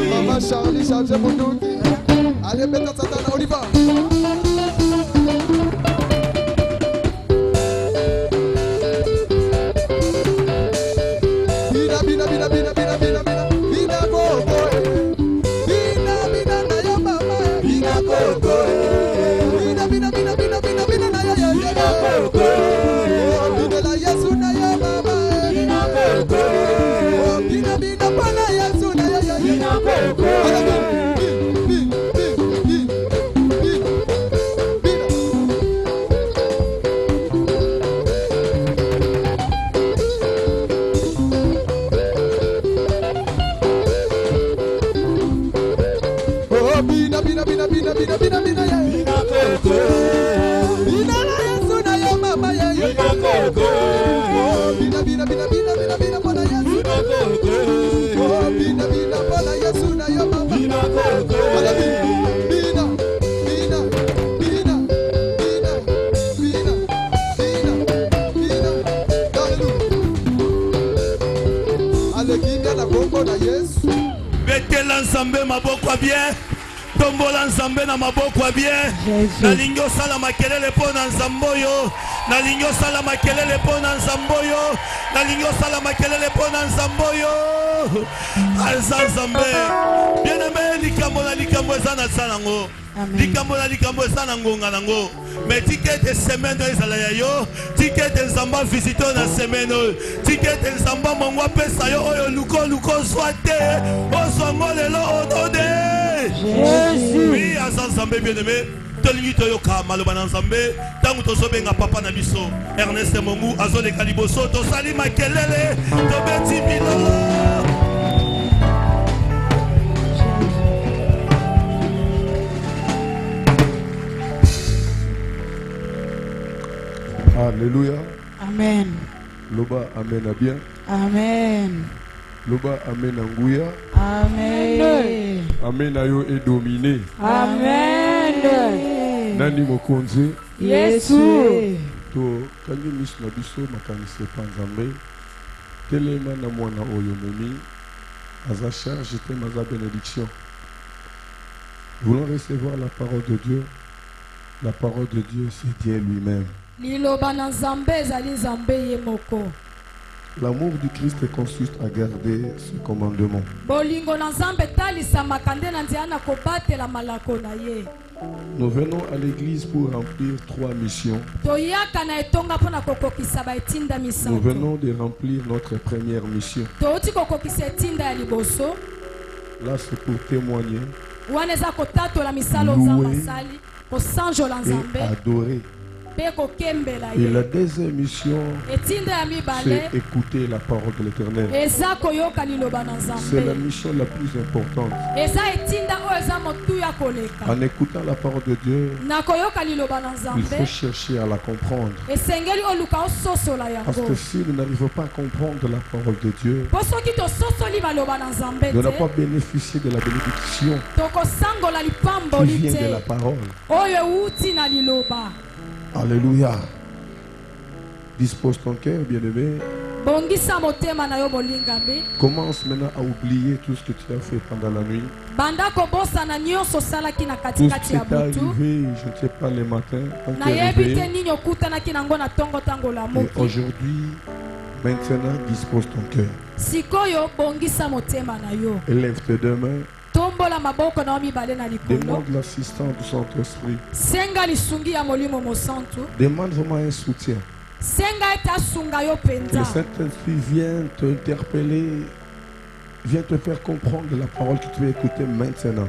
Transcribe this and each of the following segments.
Maman Charlie, chargez mon doute. Allez, maintenant, Satan, on y va. Bina, bina, bina, bina, bina, bina, bina. Bina, go, go, Bina, bina, na yo, mama. Bina, go, go, Bina, bina, bina, bina, bina, bina, na yo, yo, yo. Bina, go, go, Bina, la yesu, na yo, mama. Bina, go, go, Bina, bina, pa na yesu, na yo, yo, yo. Bina, go, go. Betela nzambe maboko bien. Tombola nzambe na maboko bien. Nalingi osala makelele po na nzambo yo. Nalingi osala makelele po na nzambo yo. Nalingi osala makelele po na nzambo yo. Alza nzambe. Bien aimé likambo na likambo eza na salango. Likambo na likambo eza na ngonga nango. Mais ticket de semaine ezala ya yo. Ticket de nzamba visiter na semaine. Ticket de nzamba mongwa pesa yo oyo luko swate. Osongo lelo odode. Jésus. Oui, Azan Zambé bien-aimé. Tolingi toyoka malobana Nzambe. Tangu tozobenga papa na biso. Ernest Mongu azole kaliboso to sali makelele. To beti bilolo. Alléluia. Amen. Loba amen à bien. Amen. Loba amen à ngouya. Amen. Amen à yo est dominé. Amen. Nani mokonze. Yesu. To kangi mis na biso makanise panzambe. Telema na mwana oyo memi. Aza charge te maza bénédiction. Nous voulons recevoir la parole de Dieu. La parole de Dieu, c'est Dieu lui-même. L'amour du Christ consiste à garder ce commandement. Nous venons à l'église pour remplir 3 missions. Nous venons de remplir notre première mission. Là, c'est pour témoigner, louer et adorer. Et la deuxième mission, c'est écouter la parole de l'Éternel. C'est la mission la plus importante. En écoutant la parole de Dieu, il faut chercher à la comprendre. Parce que si nous n'arrivons pas à comprendre la parole de Dieu, nous n'allons pas bénéficier de la bénédiction qui vient de la parole. Alléluia. Dispose ton cœur, bien-aimé. Commence maintenant à oublier tout ce que tu as fait pendant la nuit. Tout ce qui t'est arrivé, je ne sais pas, les matins, quand tu es réveillé. Et aujourd'hui, maintenant, dispose ton cœur. Élève tes deux mains. Demande l'assistance du Saint-Esprit. Demande vraiment un soutien. Que le Saint-Esprit vienne t'interpeller, viens te faire comprendre la parole que tu vas écouter maintenant.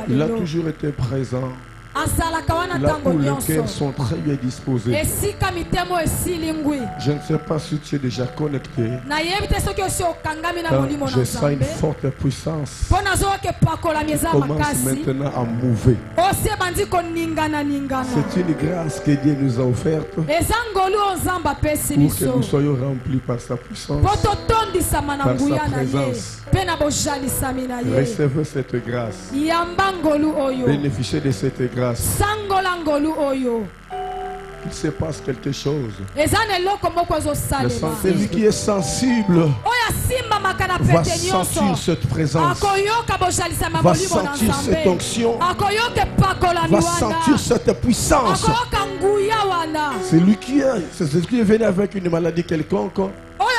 Il a toujours été présent azalaka wana là ntango où les nyonso cœurs sont très bien disposés. esika mitema esili ngwi Je ne sais pas si tu es déjà connecté, nayebi te soki osi okangami na car molimo na je sens une nzambe forte puissance mpo nazoyoka epakolami eza commence makasi maintenant à mouver. osi ebandi koningana-ningana C'est une grâce que Dieu nous a offerte eza ngolu oyo nzambe apesi pour que biso nous soyons remplis par sa puissance. mpo totondisama na Par sa nguya na ye présence. mpe na bojalisami na ye Recevez cette grâce. yamba ngolu oyo Bénéficiez de cette grâce. sangola ngolu oyo Il se passe quelque chose. eza na eloko moko Le ezosalema celui qui est sensible oyo asimbamaka na va pete sentir nyonso cette présence, akoyoka bojalisama va molimo na sentir cette nzambe onction, akoyoka epakolami va sentir wana cette puissance. akoyoka nguya wana C'est lui qui est venu avec une maladie quelconque. oyo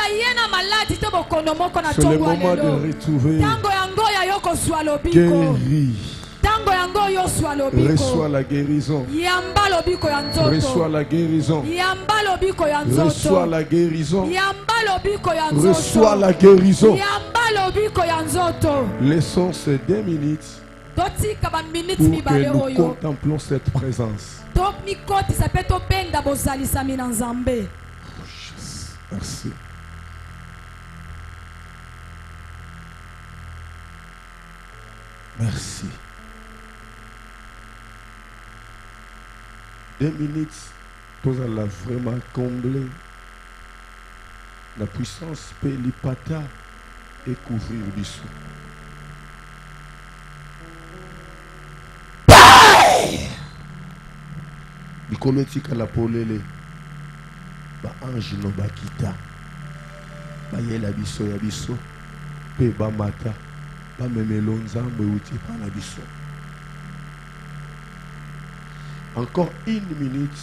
aye na maladi to bokono moko na C'est le ntongo ya moment de lelo retrouver ntango yango oyo ayo kozwa lobiko guéri. ntango yango oyo ozwa lobiko Reçois la guérison. yamba lobiko ya Reçois nzoto la guérison. yamba lobiko ya Reçois nzoto la guérison. yamba lobiko ya Reçois la nzoto guérison. yamba lobiko ya nzoto Laissons ces 2 minutes totika baminiti pour que mibale nous oyo contemplons cette présence. tomikotisa mpe tobenda bozalisami na nzambe Merci. Merci. 2 minutes, nous allons vraiment combler la puissance Pelipata et couvrir du sou. Likolo etika la polele ba ange no bakita bayela biso ya biso pe bamata bamemelo nzambe euti epa na biso. Encore 1 minute,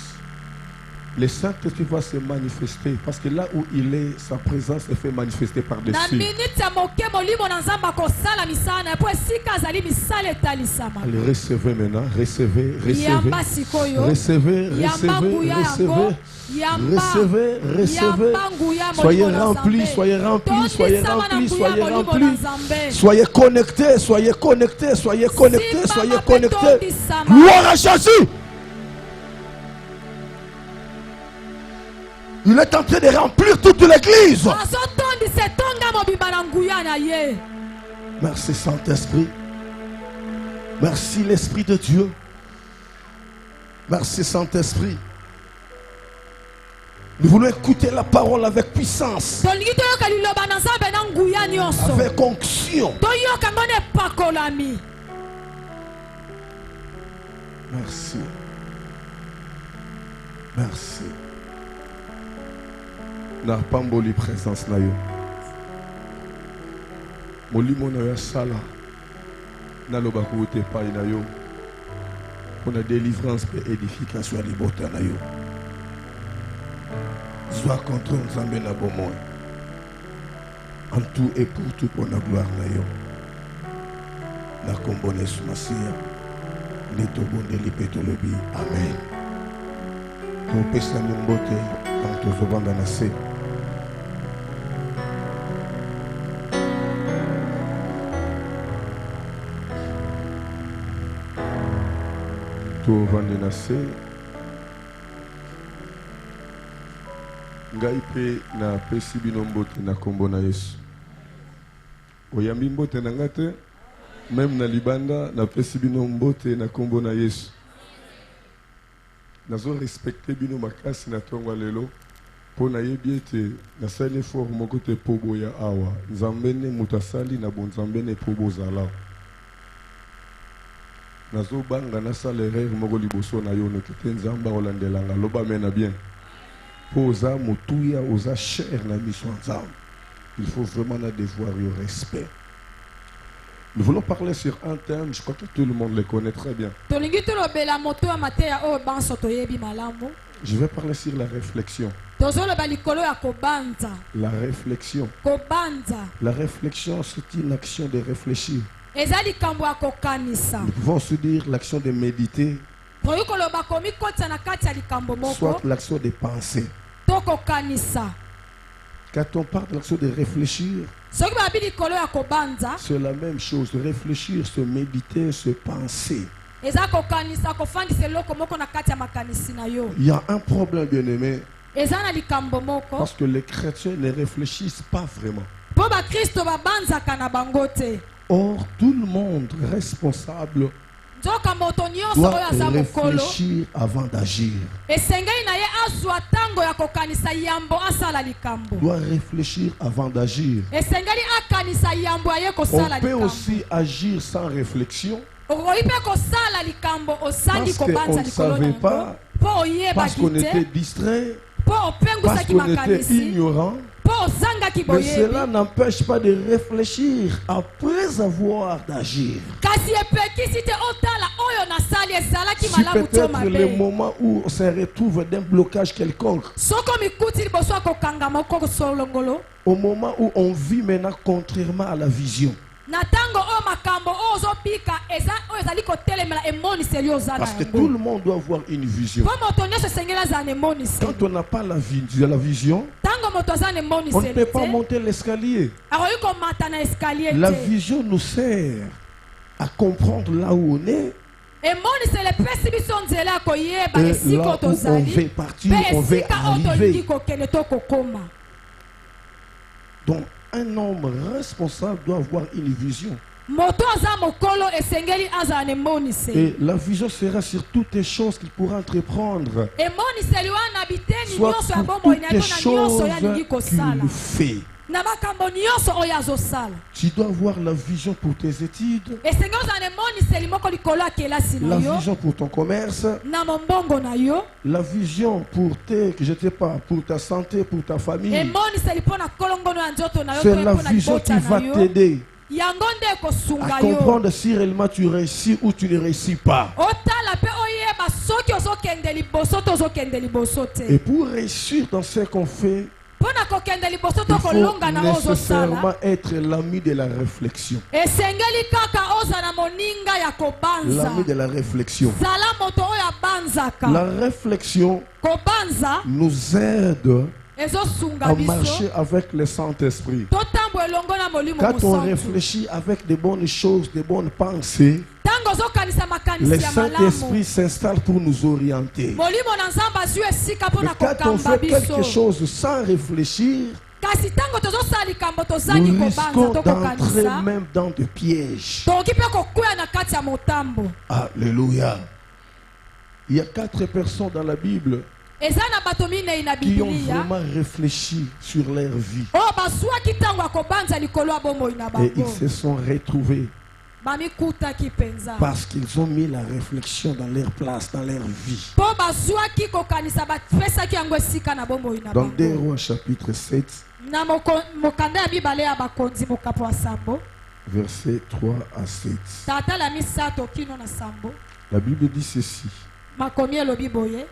le Saint-Esprit va se manifester parce que là où il est, sa présence se fait manifester na par-dessus. miniti ya moke molimo na nzambe akosala misala na ye mpo esika azali misala etalisama Allez, recevez maintenant, recevez, recevez, yamba sikoyo recevez, yamba recevez, nguya yango recevez, yamba recevez, recevez. yamba nguya Soyez molimo na remplis, nzambe soyez remplis, soyez tondisama na remplis, nguya soyez molimo na remplis. nzambe Soyez connectés, soyez connectés, soyez connectés, Simba soyez mape connectés. tondisama. Gloire à Jésus. Il est en train de remplir toute l'église. azotondisa etonga mobimba na nguya na ye Merci Saint-Esprit. Merci l'Esprit de Dieu. Merci Saint-Esprit. Nous voulons écouter la parole avec puissance, tolingi toyoka liloba na nzambe na nguya nyonso avec onction. toyoka ngo na epakolami Merci. Merci. Na pamboli présence na yo. Molimo na yo sala. Na loba kote pa na yo. Pour la délivrance et édification à libota na yo. Sois contre Nzambe na bomoi. En tout et pour tout pour la gloire na yo. Na kombone sumasia. Neto bonde lipeto lobi. Amen. Pour pesa mbote quand tu vas na se. tovandi na se ngai mpe napesi bino mbote na kombo na Yesu. Oyambi mbote na nga te, meme na libanda napesi bino mbote na kombo na Yesu. Nazo respecte bino makasi na tongo lelo po nayebi ete nasali effort moko te po boya awa nzambe ne moto asali na bonzambe ne po bozala. Nazo banga nasala erreur moko liboso na yo noki te nzambe akolandelanga loba mena bien po oza motuya oza cher na miso nzambe. Il faut vraiment na devoir yo respect. Nous voulons parler sur un thème, je crois que tout le monde le connaît très bien. Je vais parler sur la réflexion. La réflexion. La réflexion, c'est une action de réfléchir. Nous pouvons se dire l'action de méditer, soit l'action de penser. Quand on parle de l'action de réfléchir, c'est la même chose. Réfléchir, se méditer, se penser. eza kokanisa kofandisa eloko moko na kati ya makanisi na yo. Il y a un problème, bien-aimé, Eza na likambo moko parce que les chrétiens ne réfléchissent pas vraiment. po bakristo babanzaka na bango te. Or, tout le monde responsable Nzoka moto nyonso doit oyo aza mokolo réfléchir avant d'agir. esengeli na ye azwa ntango ya kokanisa yambo asala likambo. Doit réfléchir avant d'agir. Esengeli akanisa yambo aye On kosala peut likambo. aussi agir sans réflexion Okoki mpe kosala likambo osali parce qu'on kobanza ne likolo na savait yango pas, mpo parce oyebaki qu'on était te distrait, mpo parce opengwisaki qu'on était makanisi ignorant. mpo ozangaki Mais cela boyebi n'empêche pas de réfléchir après avoir d'agir. kasi epekisi te otala oyo nasali ezalaki Si malamu to peut-être le mabe moment où on se retrouve d'un blocage quelconque, soko mikuti liboso ya kokangama oko solongolo au moment où on vit maintenant contrairement à la vision. na ntango oyo makambo oyo ozobika oyo ezali kotelemela emoniseli oyo oza na Parce que tout yango le monde doit avoir une vision. mpo moto nyonso esengeli azala na emoniseli Quand on n'a pas la vision, ntango moto aza na on ne emoniseli peut pas te monter l'escalier. akoki komata na escalier La te vision nous sert à comprendre là où on est emoniseli epesi biso nzela ya koyeba et esika là oyo où on tozali veut partir, mpe on veut esika oyo tolingi arriver. kokende to kokoma. Donc, un homme responsable doit avoir une vision. Moto aza mokolo esengeli azala na emoniseli Et la vision sera sur toutes les choses qu'il pourra entreprendre, emoniseli wana biteni soit nyonso ya pour bomoi toutes na les yango na nyonso choses oyo alingi kosala qu'il fait. na makambo nyonso oyo azosala. Tu dois avoir la vision pour tes études, Esengeli ozala na emoniseli moko likolo ya kelasi la na yo vision pour ton commerce, na mombongo na yo la vision pour pour ta santé, pour ta famille. emoniseli mpo na kolongono ya nzoto na yo C'est mpe la mpo na vision qui libota va na yo t'aider yango nde à ekosunga yo comprendre si réellement tu réussis ou tu ne réussis pas. otala mpe oyeba soki ozokende liboso to ozokende liboso Et te pour réussir dans ce qu'on fait, mpo na kokende liboso to il faut kolonga na oyo ozosala nécessairement être l'ami de la réflexion. esengeli kaka ozala na moninga ya kobanza L'ami de la réflexion. zala moto oyo abanzaka La réflexion kobanza nous aide ezosunga à biso marcher avec le Saint-Esprit. totambola elongo na molimo Quand on mosantu réfléchit avec de bonnes choses, de bonnes pensées, ntango ozokanisa le makanisi ya Saint-Esprit malamu s'installe pour nous orienter. molimo na nzambe azwi esika mpo Mais na quand on kokamba fait quelque biso chose sans réfléchir, kasi ntango tozosala likambo tozali nous kobanza risquons to d'entrer kokanisa même dans des pièges. tokoki mpe kokwea na kati ya motambo. Alléluia. Il y a 4 personnes dans la Bible eza na bato minei na qui ont bibilia vraiment réfléchi sur leur vie. oyo bazwaki ntango ya kobanza likolo ya bomoi na Et ils bango se sont retrouvés bamikutaki mpenza parce qu'ils ont mis la réflexion dans leur place, dans leur vie. mpo bazwaki kokanisa bapesaki yango esika na bomoi na Dans 2 bango Rois chapitre 7, na mokanda ya mibale ya bakonzi mokapo ya sambo versets 3 à 7. tatala misato kino na sambo La Bible dit ceci. makomi elobi boye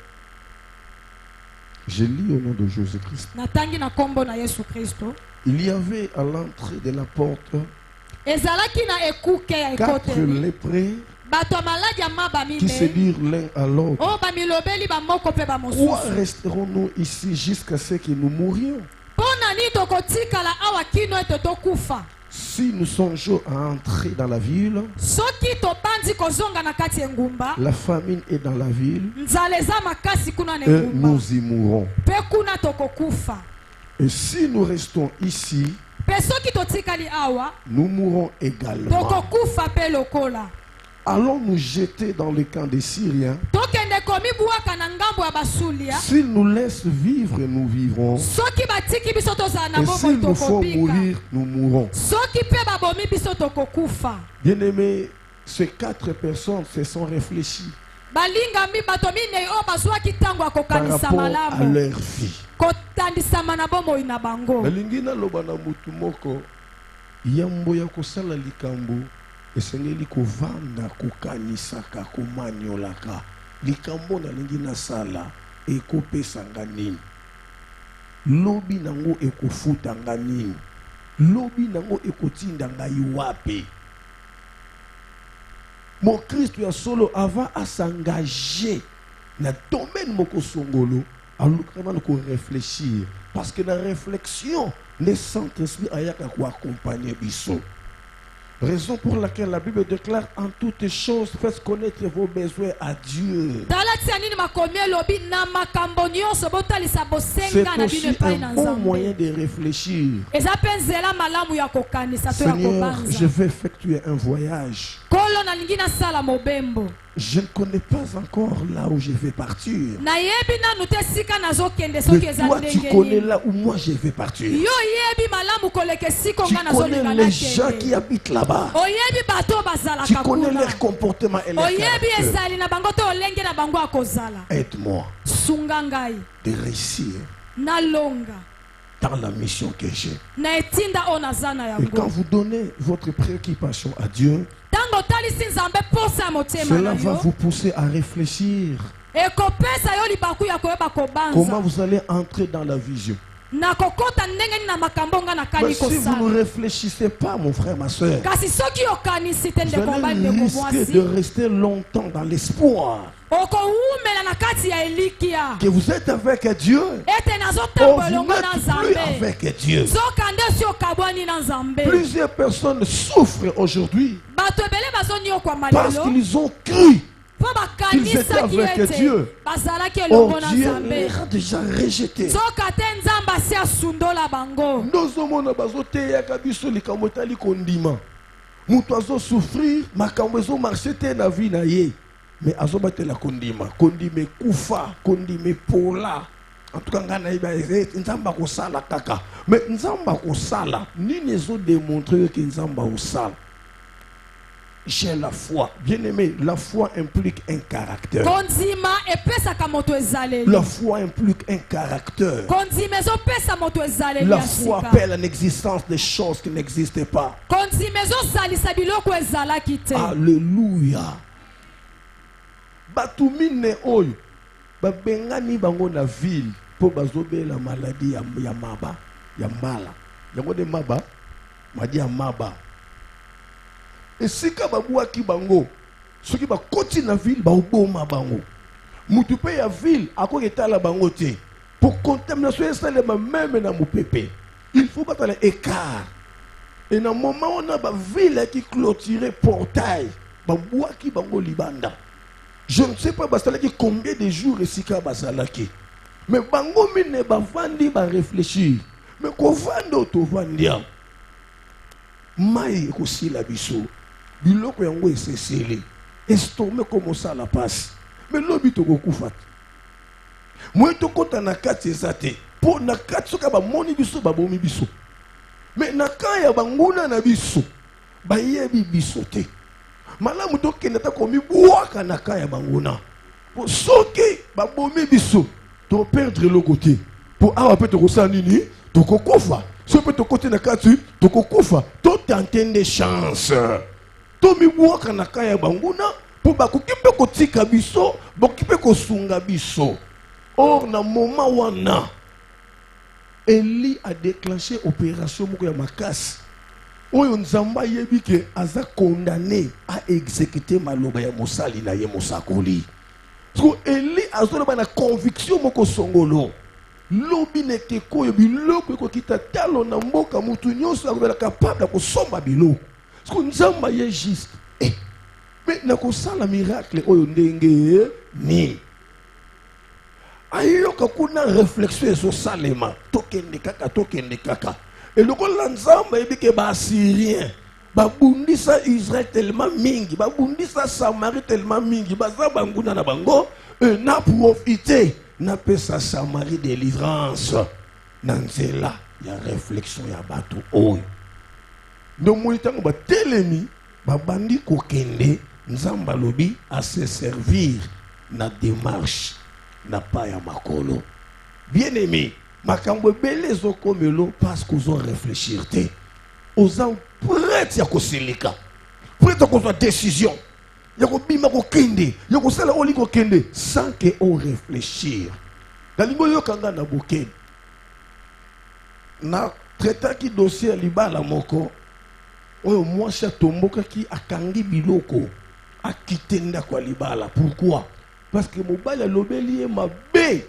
Je lis au nom de Jésus-Christ. natangi na nkombo na yesu kristo Il y avait à l'entrée de la porte ezalaki na ekuke ya 4 ekoteli lépreux bato ya maladi ya maba qui se minei dirent l'un à l'autre. oyo bamilobeli bamoko mpe Pourquoi bamosusu resterons-nous ici jusqu'à ce que nous mourions? mpo na nini tokotikala awa kino ete tokufa Si nous songeons à entrer dans la ville, soki tobandi kozonga na kati ya engumba la famine est dans la ville nzala eza makasi kuna na et engumba nous y mourrons. mpe kuna tokokufa Et si nous restons ici, mpe soki totikali awa nous mourrons également. tokokufa mpe lokola Allons nous jeter dans le camp des Syriens. tokende komibwaka na ngambo ya basulia S'ils nous laissent vivre, nous vivrons. soki batiki biso tozala na Et bomoi s'il nous faut tokobika mourir, nous mourrons. soki mpe babomi biso tokokufa. Bien-aimés, ces 4 personnes se sont réfléchies balingami bato minei oyo bazwaki ntango ya par kokanisa rapport à malamu leur vie. kotandisama na bomoi na bango nalingi naloba na mutu moko yambo ya kosala likambo esengeli kovanda kokanisaka komaniolaka likambo nalingi nasala ekopesanga nini, lobi nango ekofutanga nini, lobi nango ekotinda ngai wapi. Mon Christ ya solo avant à s'engager na domaine moko songolo alors qu'on réfléchir parce que la réflexion le Saint-Esprit ayaka ko accompagner biso. Raison pour laquelle la Bible déclare en toutes choses, faites connaître vos besoins à Dieu. C'est aussi un bon moyen de réfléchir. Seigneur, je vais effectuer un voyage. Je ne connais pas encore là où je vais partir. Mais toi, tu connais là où moi je vais partir. Tu connais les gens qui habitent là-bas. Tu connais leur comportement et leur caractère. Aide-moi de réussir dans la mission que j'ai. Et quand vous donnez votre préoccupation à Dieu, cela va vous pousser à réfléchir. Comment vous allez entrer dans la vision. Mais si vous ne réfléchissez pas, mon frère, ma soeur, vous allez risquer de rester longtemps dans l'espoir que vous êtes avec Dieu. Or, vous n'êtes plus avec Dieu. Plusieurs personnes souffrent aujourd'hui parce qu'ils ont cru qu'ils étaient avec Dieu. Or, Dieu les a déjà rejetés. Souffrir, mais azobate la kondima, kondime kufa, kondime pola. En tout cas, nzamba ko sala kaka. Mais nzamba ko sala, ni nezo démontrer que nzamba ko sala. J'ai la foi. Bien aimé, la foi implique un caractère. La foi implique un caractère. La foi appelle en existence des choses qui n'existaient pas. Alléluia. Batumine oyo babengani bango na ville po bazobe la maladie ya maba ya mala yango de maba madi ya maba esika babwaki bango soki bakoti na ville baoboma bango mutu pe ya ville akoketala bango te pour contamination esalema même na mopepe il faut battre l'écart et na moment on a ba ville qui clôturer portail babwaki bango libanda. Je ne sais pas combien de jours Esika Basalaki. Mais bango mine bavandi ba réfléchir. Mais ko vando to vandia. Mai ko sila biso. Biloko yango esesele. Estomé comme ça la passe. Mais lobi to kokufa. Moi to kota na kati ezate. Po na kati soka ba moni biso ba bomi biso. Mais na kaya banguna na biso. Ba yebi biso te. Malamu tokende ta komi buaka na kaya banguna. Pour soki babomi biso to perdre le côté. Pour awa pe to kosa nini to kokofa. So pe to côté na kati to kokofa. To tenter des chances. To mi buaka na kaya banguna pour bakokipe kotika biso, bakokipe kosunga biso. Or na moment wana Eli a déclenché opération moko ya makasi. Oyo nzamba yebi ke aza condamné à exécuter maloba ya mosali na ye mosakoli. So Eli azoloba na conviction moko songolo. Lobi ne keko yo biloko ko kita talo na mboka mutu nyonso akola capable ko somba biloko. So nzamba ye juste. Mais na ko sala miracle oyo ndenge ni. Ayoka kuna réflexion sur salema tokende kaka. Et le rôle l'ensemble est que les Syriens, babundisa Israël tellement mingi, babundisa Samarie tellement mingi, bazabanguna na bango, n'a profité, n'a pas sa Samarie délivrance. Nanzela, il y a réflexion, il y a bateau. Oh. Donc, moi, il y a telemi, babandi kokende, nzamba lobi à se servir na démarche, n'a pas ya makolo. Bien aimé. Makambo belé zokomelo parce qu'ils ont réfléchi. Ils ont prêt à koselika. Prêt à qu'on décision. Yako bima ko kende, yako sala oli ko kende sans que on réfléchir. Dans lingo yo kanga na boken. Na traita ki dossier libala moko. Oyo mwasha tomboka ki akangi biloko akitenda kwa libala. Pourquoi? Parce que mobala lobeli e mabe.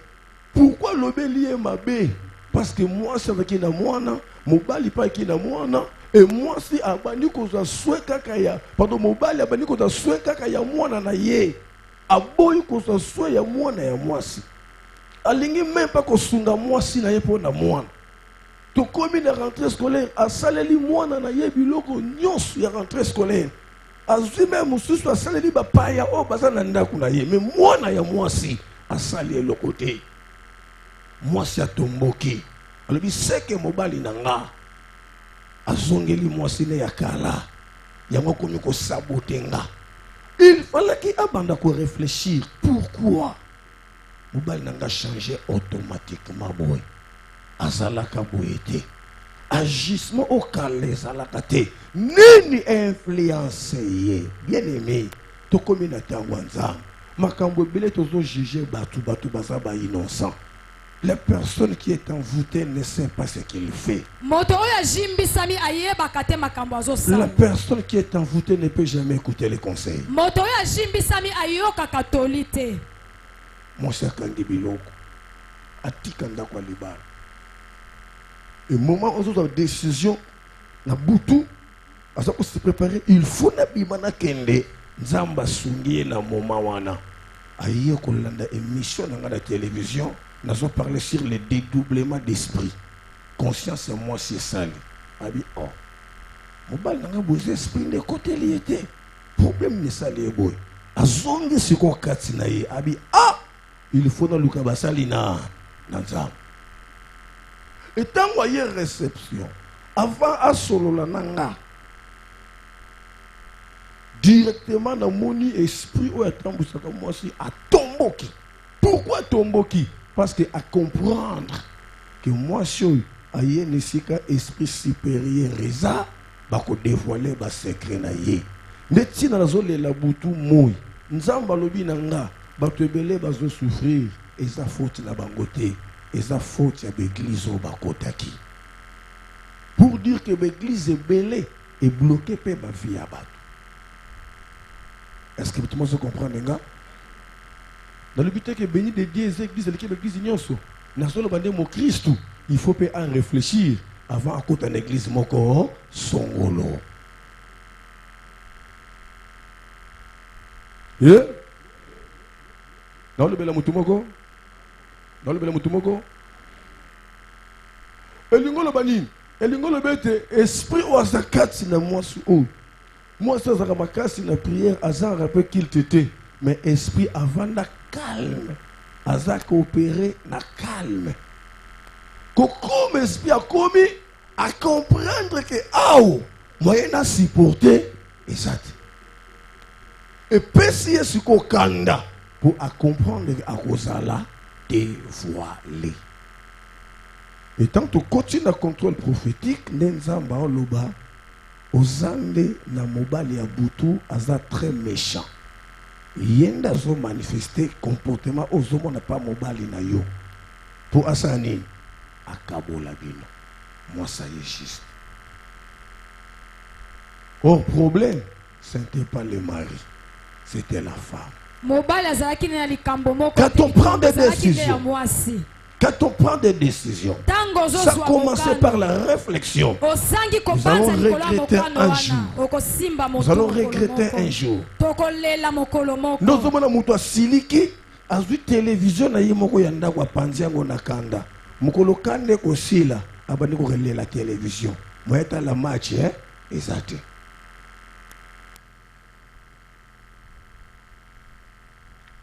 Pourquoi l'obéli est mabé? Parce que moi, c'est avec qui na moana, mobali pas qui na moana, Et moi si abandi koza souhait kaka ya pardon mobali abandi koza souhait kaka ya mwana na ye aboyi koza souhait ya mwana ya mwasi alingi même pas kosunga mwasi na ye pona mwana to komi na rentrée scolaire asaleli mwana na ye biloko nyonso ya rentrée scolaire azwi même mususu asaleli bapaya o baza na ndako na ye mais mwana ya mwasi asali eloko te mwasi atomboki alobi seke mobali na nga azongeli mwasi ne ya kala yango komi ko saboter nga. Il fallait qu'il abanda ko réfléchir pourquoi mobali na nga changer automatiquement boy azalaka boyete agissement au calé azalaka te nini influence ye bien aimé to komi na tango nzambe makambo ebele tozo juger batu baza ba innocent. La personne qui est envoûtée ne sait pas ce qu'il fait. La personne qui est envoûtée ne peut jamais écouter les conseils. Moi, c'est Kandi Biloko. Atikanda kwa libara. Et moment où on a décision, na butu, à ça qu'on se préparer, il faut na bimana kende, nzamba sungie na moment wana. Aïe kolanda émission dans la télévision. Nous avons parlé sur le dédoublement d'esprit. Conscience et moi c'est sale. Abi oh. Mobile n'a pas besoin d'esprit de côté il était. Problème n'est ça les boy. Azonge ce qu'on katinaye. Abi ah. Il faut dans le kabasali na nzam. Et tant qu'il y a réception, avant à solo la nanga. Directement dans mon esprit ou être emboussé comme moi aussi à tomboki. Pourquoi tomboki? Parce que à comprendre que moi je suis un esprit supérieur reza bako dévoiler ba secret na ye neti na zole la butu moi nzamba lobi nanga bato ebele bazo souffrir eza faute na bangote eza faute ya l'église au bakotaki pour dire que l'église ebele est bloquée pe ba vie ya bato. Est-ce que tout le monde se comprend nga? Dans le but que béni de Dieu, l'église, l'église ignoso. Nazo le bandé mon Christ, il faut pas en réfléchir avant à côté de l'église mon corps songolo. Yeah. Dans le bel mutumoko. Dans le bel mutumoko. Elingolo bani, elingolo bete esprit ou azakati na moi sou o. Moi ça zakamakasi na prière azan rappel qu'il t'était. Mais esprit avant la calme, aza coopérer na calme. Comme esprit a commis à comprendre que aou moyen à supporter et ça. Et pessier sur kanda pour à comprendre à Rosala dévoiler. Et tant que continue le contrôle prophétique, nenzamba loba ozande na mobali ya butu aza très méchant. Yenda zo manifester comportement ozomo na pas mobali na yo pour asani akabola bino. Moi ça y est juste. Or problème c'était pas le mari, c'était la femme. Quand on prend des décisions, ça commence par la réflexion. Nous allons regretter un jour. Nous allons regretter un jour. Nous avons dit siliki azui télévision na yimoko yanda kwa panziango na kanda. Mukolo kande ko sila abandi ko relé la télévision. Moyeta la match exact.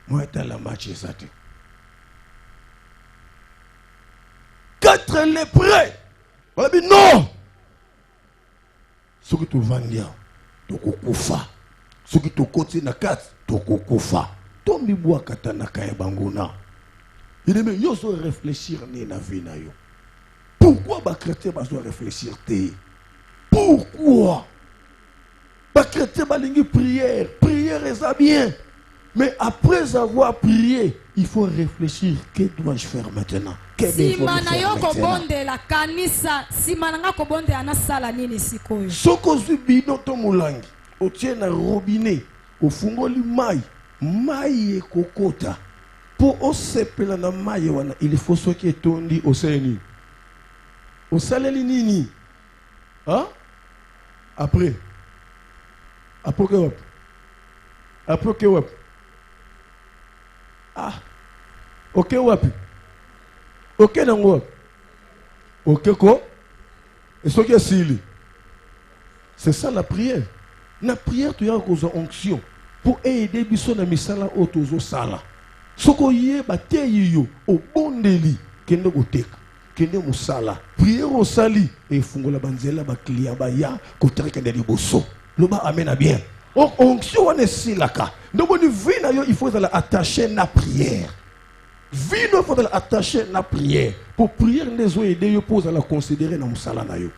Moyeta la match exact. 4 lépreux. On dit non. Ce qui te vend bien, tu kufa. Ce qui te continue na 4, tu kufa. Tombi bois katana kaya banguna. Il dit mais yo so réfléchir ni na vie na yo. Pourquoi ba chrétien ba so réfléchir té? Pourquoi? Ba chrétien ba lingi prière, prière est bien. Mais après avoir prié, il faut réfléchir. Que dois-je faire maintenant? Si manayoko bonde la kanisa, si mananga bonde anasala nini sikoyo. Soko zubino to mulangi, otie na robinet, ofungoli mai, mai kokota. Pour osepela na mai wana, il faut ce qui est tondi au seni. Au saleli nini? Hein? Après que wap. Après que wap. Ah. Ok wap. Ok nango wap. Ok quoi? Et ce qui est sili. C'est ça la prière. La prière, tu as une onction pour aider biso na misala otozo sala. Soko yé bate yo au bon deli kende koteka kende musala. Prière au sali et fungola banzela ba client ba ya kotere kende liboso. Loba amena bien. Onction on est silaka. Donc on vit na yo il faut la attacher na prière. Vie il faut la attacher na prière. Pour prière les aider yo pose à la considérer na musala na yo.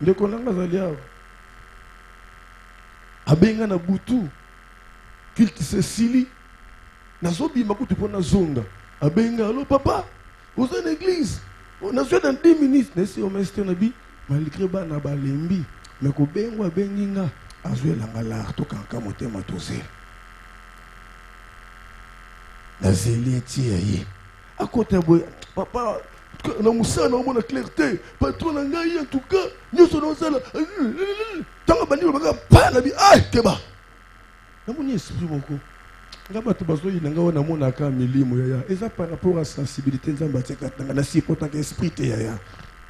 De konanga zalia abenga na butu kilte se sili nazobi makutu pona zonga abenga allo papa vous êtes en église on a joué dans 10 minutes nesi o mestre nabi malgré ba na balembi mais ko bengwa benginga azwe langa la to kanka motema tozel na zeli tie à côté boy papa na musana on a clarté patron na ngai en tout cas nous sommes là tant bandi ba pa na bi ay keba na moni esprit moko ngaba to bazo yi nga wana mona ka milimo ya eza par rapport à sensibilité nzamba tseka tanga na si potant que esprit te ya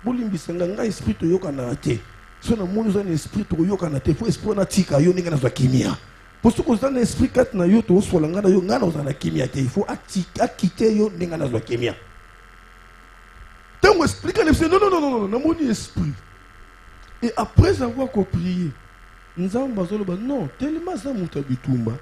bolimbisa nga esprit to yoka na te so na moni zo na esprit to yoka na te fo esprit na tika yo ninga na zo kimia pour ce que zo na esprit kat na yo to so la nga na yo nga na zo na kimia te il faut quitter yo ninga na zo kimia. Donc expliquer non, non, mon esprit. Et après avoir prié, nous avons besoin de non, tellement ça m'a bitumba,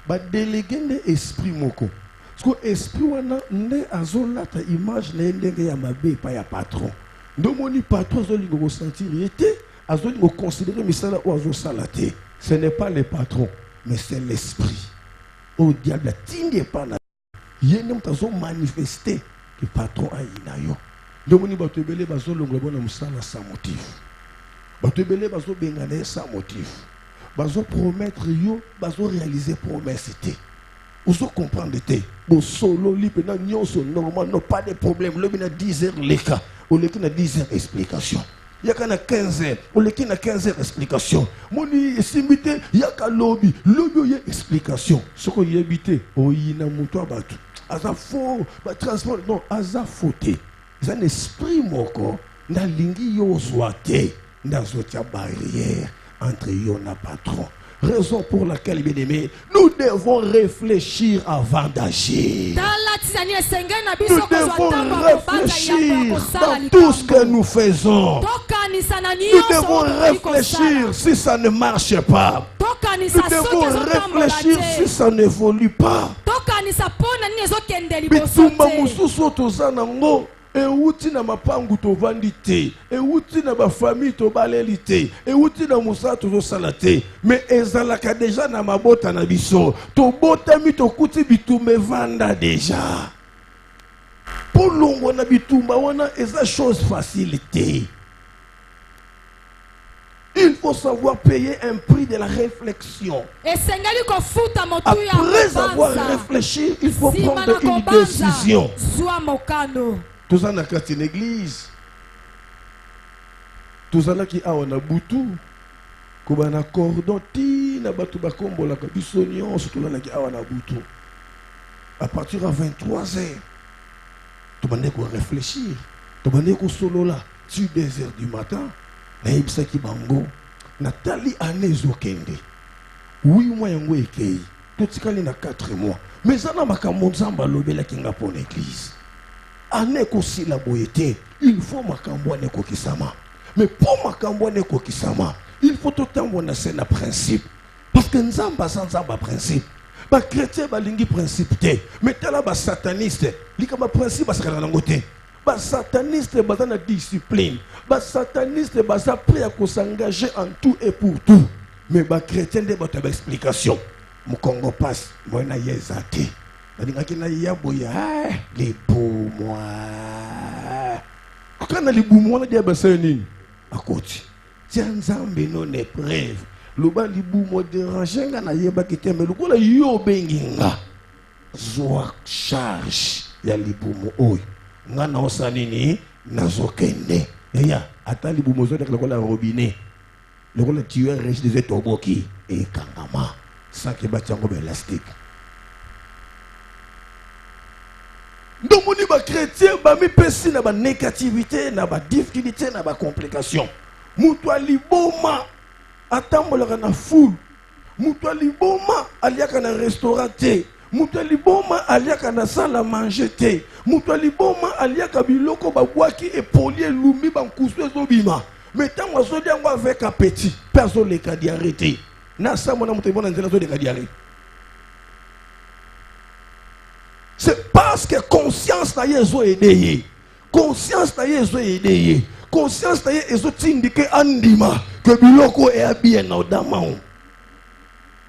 ba déléguer l'esprit moko. Parce que l'esprit wana ne azola ta image ne ndenge ya mabe pa ya patron. Donc mon patron azoli go ressentir était azoli go considérer misala ou azo salate. Ce n'est pas le patron, mais c'est l'esprit. Au diable tinde pas na yene mtazo manifester que patron a inayo. Donc, nous avons belé bazo longobona musala sans motif. Bato belé bazo bengane sans motif. Bazo promettre yo, bazo réaliser promesse té. Vous comprendre té. Bo solo li pena nyonso normal, non pas de problème. Le bina 10 heures leka, ou le na 10 heures explication. Yaka na 15 heures, ou le na 15 heures explication. Moni simité, yaka lobby y explication. Ce qu'on y habité, o yina muto abatu. Aza faux, ba transport non, aza fauté. C'est un esprit moko na lingi yo zoate na zotia barrière entre yo na patron. Raison pour laquelle, bien aimé, nous devons réfléchir avant d'agir. Nous devons réfléchir dans tout ce que nous faisons. Nous devons réfléchir si ça ne marche pas. Nous devons réfléchir si ça n'évolue pas. Bitumba mususu tozanango. Et outi na mapangu to vandité, et outi na ba famille to balelité, et outi na musa to salate, mais ezalaka déjà na mabota na biso, to bota mi to kuti bitume vanda déjà. Pour longo na bitumba wana eza chose facilité. Il faut savoir payer un prix de la réflexion. Après avoir réfléchi, il faut prendre une décision. Tous en a une église. Tous en a qui a un boutou. Comme un cordon, na batu bakombo la kabisonion, surtout là qui a un boutou. À partir de 23 heures, tu vas réfléchir. Tu vas solo là, sur 2 heures du matin. Na ibsa ki bango. Nathalie Anezo Kende. 8 mois yango ekei. Tout kali na 4 mois. Mais ça na makambo nzamba lobela kinga pour l'église. Aneko si la boyete, il faut makambo aneko kisama. Mais pour makambo aneko kisama, il faut tout temps on a un principe. Parce que nzamba sans nzamba principe. Ba chrétien ba lingi principe te. Mais tala ba sataniste, lika ba principe ba sakana ngote. Ba sataniste ba na discipline. Ba sataniste ba sa prêt à s'engager en tout et pour tout. Mais ba chrétien de ba ta explication. Mon Congo passe, moi na yezate. Na yaboya les beaux mois. Quand les beaux mois, il y a des à côté. Tiens, Nzambe non épreuve. Le bas les beaux mois dérangés, na yeba qui t'aime. Le coup là, yo benginga. Zoa charge. Il y a les beaux mois. Nga na osanini, na zokende. Ya. Attends, les boumozos avec le robinet. Le tueur riche des toboki et kangama. Ça qui bat en élastique. Donc, on dit que les chrétiens ont une négativité, une difficulté, une complication. Moutoua liboma, attends, on a une foule. Moutoua liboma, alia kana restaurant. Moutoua liboma, alia kana salle à manger. Moutoua liboma, alia kabiloko babwaki et polier lumi bankouswe zobima. Mais tant que je dis avec un petit, personne ne peut arrêter. C'est parce que conscience n'a pas aidé. Conscience n'a pas aidé. Conscience n'a pas indiqué que Biloko est bien dans le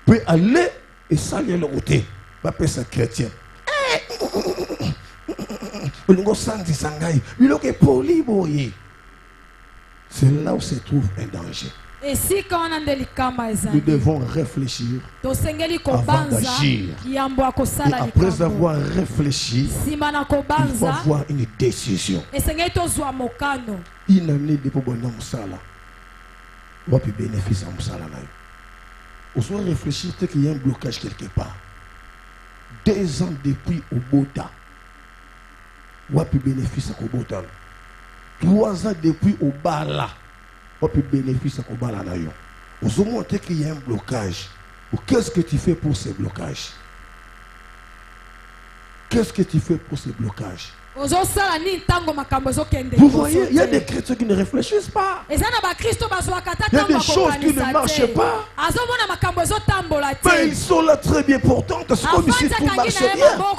peut aller et saluer le côté. Pas ça chrétien. Biloko est poli, boye. C'est là où se trouve un danger. Nous devons réfléchir avant d'agir. Et après avoir réfléchi, il faut avoir une décision. Une année de Pobona Moussala. On va bénéficier de Moussala. On doit réfléchir qu'il y a un blocage quelque part. 2 ans depuis au Bota. On va bénéficier de Bota. 3 ans depuis au Bala, on peut bénéficier au Bala. On se montre qu'il y a un blocage. Qu'est-ce que tu fais pour ce blocage? Qu'est-ce que tu fais pour ce blocage? Vous voyez, il y a des chrétiens qui ne réfléchissent pas. Il y a des choses qui ne marchent pas. Mais ils sont là très bien pourtant. C'est comme si tout marchait bien. Non,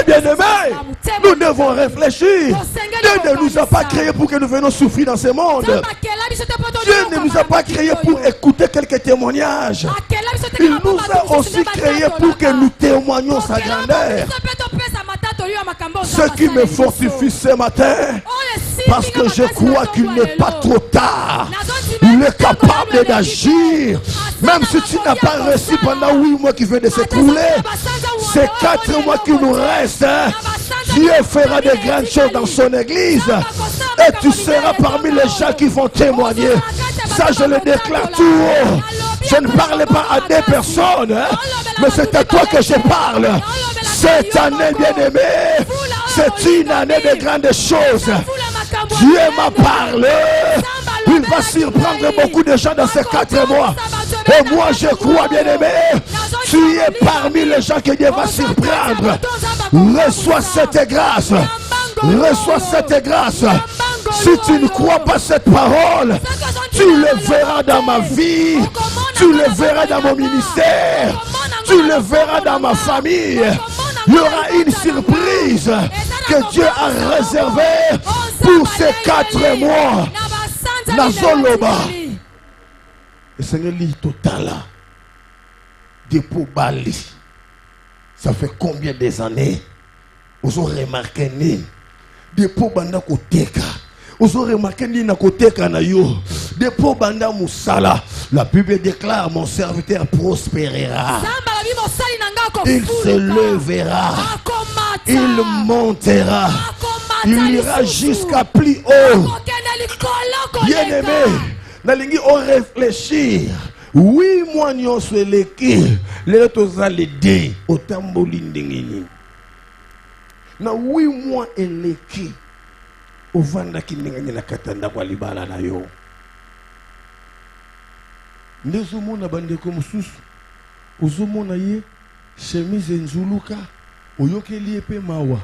bien-aimés, nous devons réfléchir. Dieu ne nous a pas créés pour que nous venions souffrir dans ce monde. Dieu ne nous a pas créés pour écouter quelques témoignages. Il nous a aussi créés pour que nous témoignions sa grandeur. Ce qui me fortifie ce matin, parce que je crois qu'il n'est pas trop tard. Il est capable d'agir. Même si tu n'as pas réussi pendant 8 mois qui viennent de s'écouler, ces 4 mois qui nous restent, Dieu fera de grandes choses dans son église. Et tu seras parmi les gens qui vont témoigner. Ça, je le déclare tout haut. Je ne parle pas à des personnes, mais c'est à toi que je parle. Cette année, bien-aimée, c'est une année de grandes choses. Dieu m'a parlé. Il va surprendre beaucoup de gens dans ces 4 mois. Et moi, je crois, bien-aimé, tu es parmi les gens que Dieu va surprendre. Reçois cette grâce. Reçois cette grâce. Si tu ne crois pas cette parole, tu le verras dans ma vie. Tu le verras dans mon ministère. Tu le verras dans ma famille. Il y aura une surprise que Dieu a réservée pour ces 4 mois. Nazoloba. Et Seigneur, lit total. Dépôt Bali. Ça fait combien des années? Vous aurez remarqué ni dépôt Banda Koteka. Vous aurez remarqué ni na Koteka na yo. Dépôt Banda Moussala. La Bible déclare: mon serviteur prospérera. Il se levera. Il montera. Il ira jusqu'à plus haut. Bien-aimé, nalingi on réfléchir. Oui, moi nyo sweleki. Les toza les dé au tamboli ndengini. Na oui moi eleki. O vanda kinengani na katanda kwa libala na yo. Ndezo mona bandeko mususu. Ozomona ye chemise nzuluka. Oyokeli epe mawa.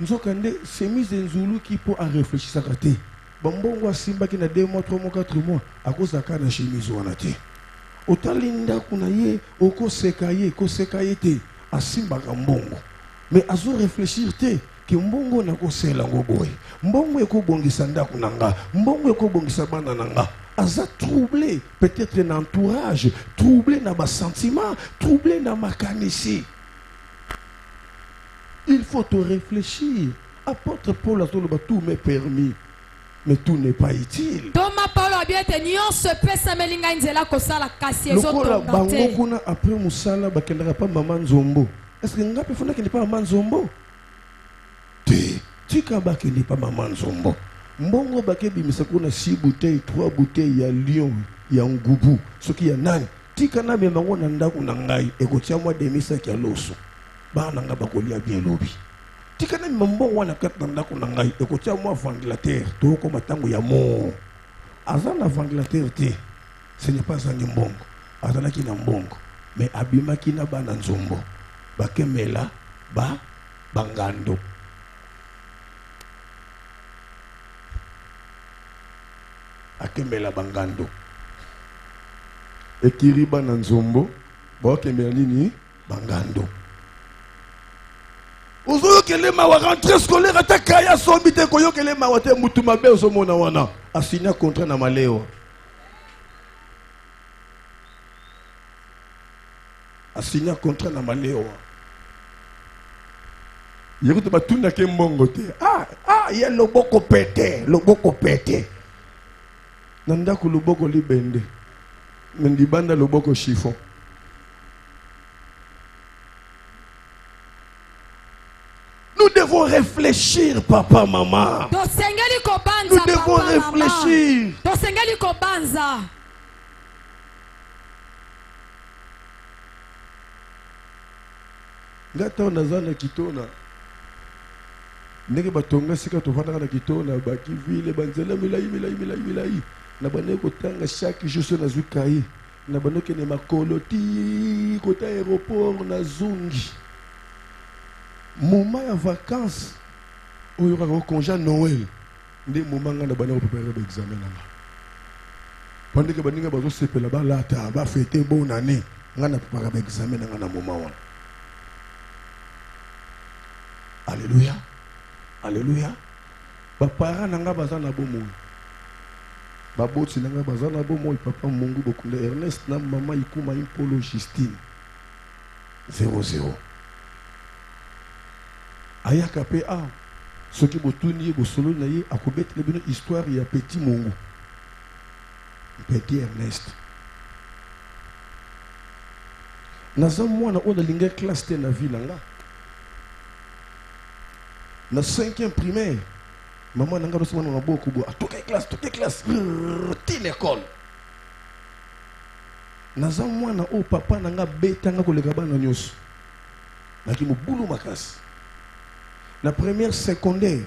Nzokande chemise nzuluki po a réfléchir sakate. Bambongo simba ki na 2 mois, 3 mois, 4 mois. Akosa ka na chemise wana te. Otalinda kuna ye okoseka ye koseka ye te. Asimba ka mbongo. Mais azo réfléchir te que mbongo na kosela ngoboy. Mbongo ekobongisa ndako nanga. Mbongo ekobongisa bana nanga. Aza troublé peut-être un entourage, troublé dans ma sentiment, troublé dans ma canisse. Il faut te réfléchir. Apôtre Paul a dit tout m'est permis, mais tout n'est pas utile. Lokola bango kuna après musala bakendaka pa maman nzombo. Est-ce que ngapi fona kende pa maman nzombo? Tu kabaki ni pa maman nzombo. mbongo bakebi misako na 6 bouteilles 3 bouteilles ya lion ya ngubu soki ya nani tika na memango na ndako na ngai ekotia mwa demisa kia loso bana nga bakolia bien lobi tika na mbongo wana kat na ndako na ngai ekotia mwa ventilateur to ko matango ya mo azana ventilateur te ce n'est pas un mbongo azana ki na mbongo mais abima ki na bana nzombo bakemela ba bangando akemela bangando ekiriba na nzombo bakemela nini bangando ozoyokele mawa rentrée scolaire ataka ya sombi te koyokele mawa te mutu mabe ozomona wana asinya contrat na maleo asinya contrat na maleo yekuti batunda ke mbongo te ya loboko pete na ndako loboko libende mendibanda loboko chiffon nous devons réfléchir papa maman tosengeli kobanza nous devons réfléchir tosengeli kobanza ngata naza na kitona ndenge batonga sika tovandaka na kitona baki vile banzela milai na bane kotanga chaque jour so nazwi kaye na bane kene makolo ti kota aéroport na zungi moment ya vacances oyo kaka congé Noël nde moment nga na bane préparer ba examen nanga pendant que baninga bazo sepela balata ba fêter bonne année nga na préparer ba examen nanga na moment wana. Alléluia. Alléluia. Ba parents nanga bazana bomoi. Ba boti nanga bazana bomoi papa Mungu bokunda Ernest na maman Ikuma Impolo Justine. 00. Ayaka pe a soki botuni bosolo na ye akobetele bino histoire ya petit Mungu. Petit Ernest. Naza mwana oda linga classe te na vie nanga. Na 5e primaire, maman nanga do sema na boko bo atoke classe ti l'école. Naza mwana o papa nanga betanga koleka bana nyonso. Naki mobulu makasi. Na première secondaire,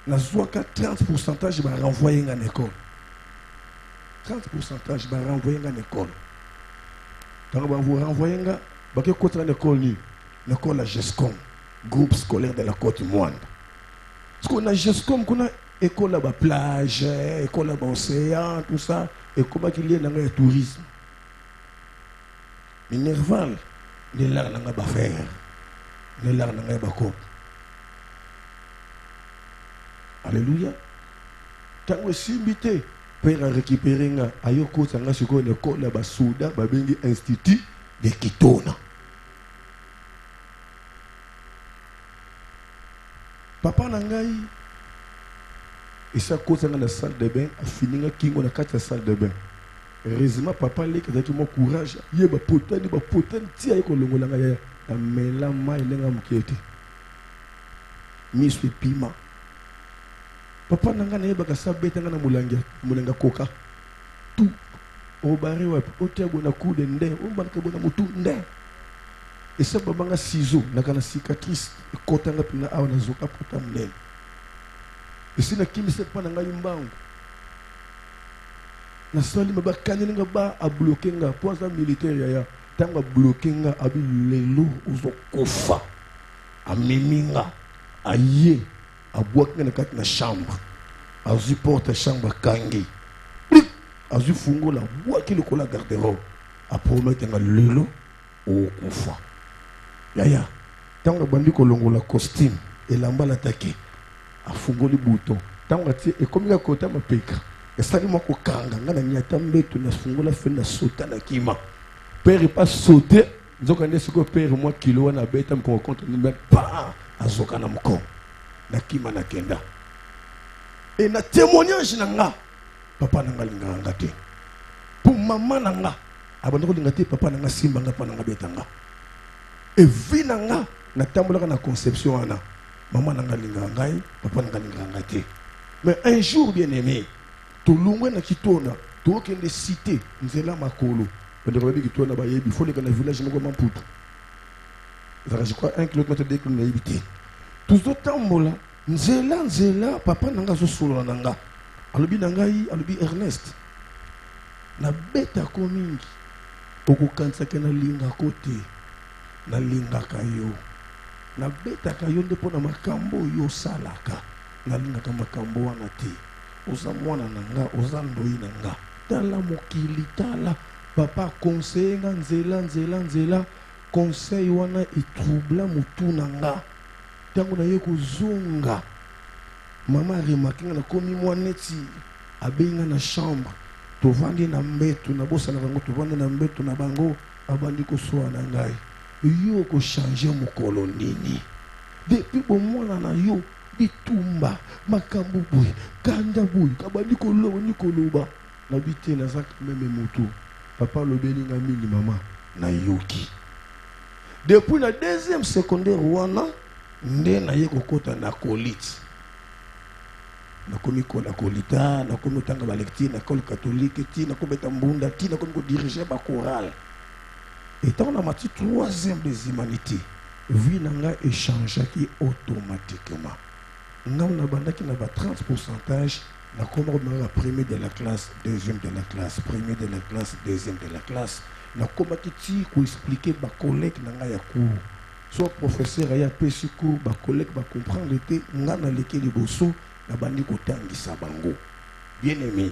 na zwaka 30% ba renvoyer nga na école. 30% ba renvoyer nga na école. Tant ba vous renvoyer nga ba ke kota na école ni, na école la GESCOM, groupe scolaire de la Côte-Moine. Parce qu'on a juste comme qu'on a école à la plage, école à l'océan, tout ça, et comment qu'il y a dans le tourisme. Mais Nerval, il est là dans le faire, il est là dans le backup. Alléluia. Tant que si invité, père a récupéré un ayoko, ça a sur une école à Souda, Babengi Institut de Kitona. Papa nangai isa kosa na salle de bain a fini nga kingo na kati ya salle de bain. Heureusement papa le ki mo courage ye ba potani ti ay ko longola nga ya na mela mai lenga mukete. Miswe pima. Papa nanga na ye ba ka sabeta nga na mulanga koka. Tu o bare wa o te bona kude nde o ba ka bona mutu nde. Et ça babanga ciseau na kana cicatrice kota nga pina awa na zoka pota mnene. Et si na kimi se pa na nga yimbangu. Na sali maba kanini nga ba a bloquer nga poza militaire ya tanga bloquer nga abi lelo uzo kofa. Amiminga aye abwaka nga na kati na chambre. Azu porte chambre kangi. Azu fungo la bwaki le kola garde-robe. A promettre nga lelo o kofa. Yaya, tant bandi kolongola costume et lamba l'attaqué a fungoli bouton tant ati et comme il a kota mapeka et ça lui ko kanga ngana nyata mbeto na fungola fenda sauta na kima père pas sauter nzoka ndesi ko père moi kilo na beta mko compte ni pa azoka na mko na kima na kenda et na témoignage nanga papa nanga linga ngate pour maman nanga abandoko linga te papa nanga simba nga pa nanga betanga. Et vie na tambola na conception ana maman nanga linga ngai papa nanga linga ngate Mais un jour, bien aimé, tout le monde qui tourne, tout le monde cité, nous sommes là, Makolo. Il faut que le village ne soit pas pour tout. Je crois 1 km de l'évité. Tout ce temps-là, nous sommes là, papa n'a pas solo nanga. Alobi nangai, alobi Ernest. Na beta komingi. Okokansa ke na linga kote. Na linga kayo. Na beta kayo ndepo na makambo yo salaka. Na linga ka makambo wana te. Oza mwana nanga, oza ndoi nanga. Tala mokili tala. Papa conseil nga nzela. Conseil wana etroubla mutu nanga. Tango na ye kozonga. Maman remarqué na komi mwaneti abenga na chambre. Tovandi na mbetu na bosa na bango tovandi na mbetu na bango abandi ko soa na ngai. Yo ko changer mokolo nini. Depuis au mwana na yo bitumba makambo boy kanda boy kabandi ko loba ni ko loba na bité na zak meme moto. Papa lo belinga mini mama na yoki. Depuis la deuxième secondaire wana nde na ye kokota na colite. Na komi ko la kolita, na komi tanga balekti, na kol catholique ti, na komi tambunda ti, na komi ko diriger ba chorale. Et on a mati troisième des humanités. Vie nanga échange qui automatiquement. Nga on a banda qui na ba 30%, na komi la premier de la classe, deuxième de la classe, premier de la classe, deuxième de la classe. Na komi ti ko expliquer ba collègue nanga ya cours. Soit professeur ya pesi cours, ba collègue ba comprendre te nga na leke liboso. Na bandi kotangisa bango. Bien aimé,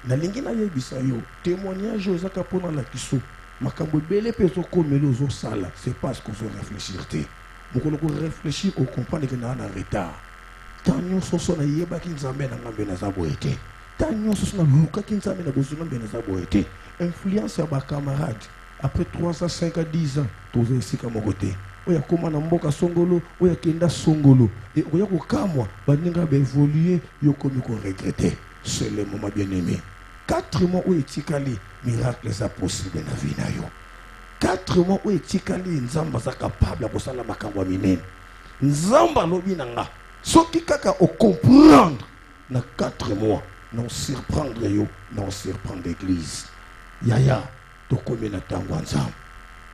na lingi na yebisa yo témoignage ozaka pona la kiso makambo bele peso komelo zo sala, c'est parce qu'on se réfléchir te mokolo ko réfléchir ko comprendre que na retard tanyo soso na yeba ki nzambe na ngambe na zabo ete tanyo soso na luka ki nzambe na bozo ngambe na zabo ete influence ya ba camarade après 3 à 5 à 10 ans tozo esika mokote oya koma na mboka songolo oya kenda songolo et oya ko kamwa baninga ba évoluer yo komi ko regretter. C'est le moment bien aimé. 4 mois où etikali miracle ça possible na vie na yo. 4 mois où etikali nzamba za capable ko sala makambo minene. Nzamba lobi nanga soki kaka o comprendre na 4 mois non surprendre yo, non surprendre l'église. Yaya to komi na tango nzamba.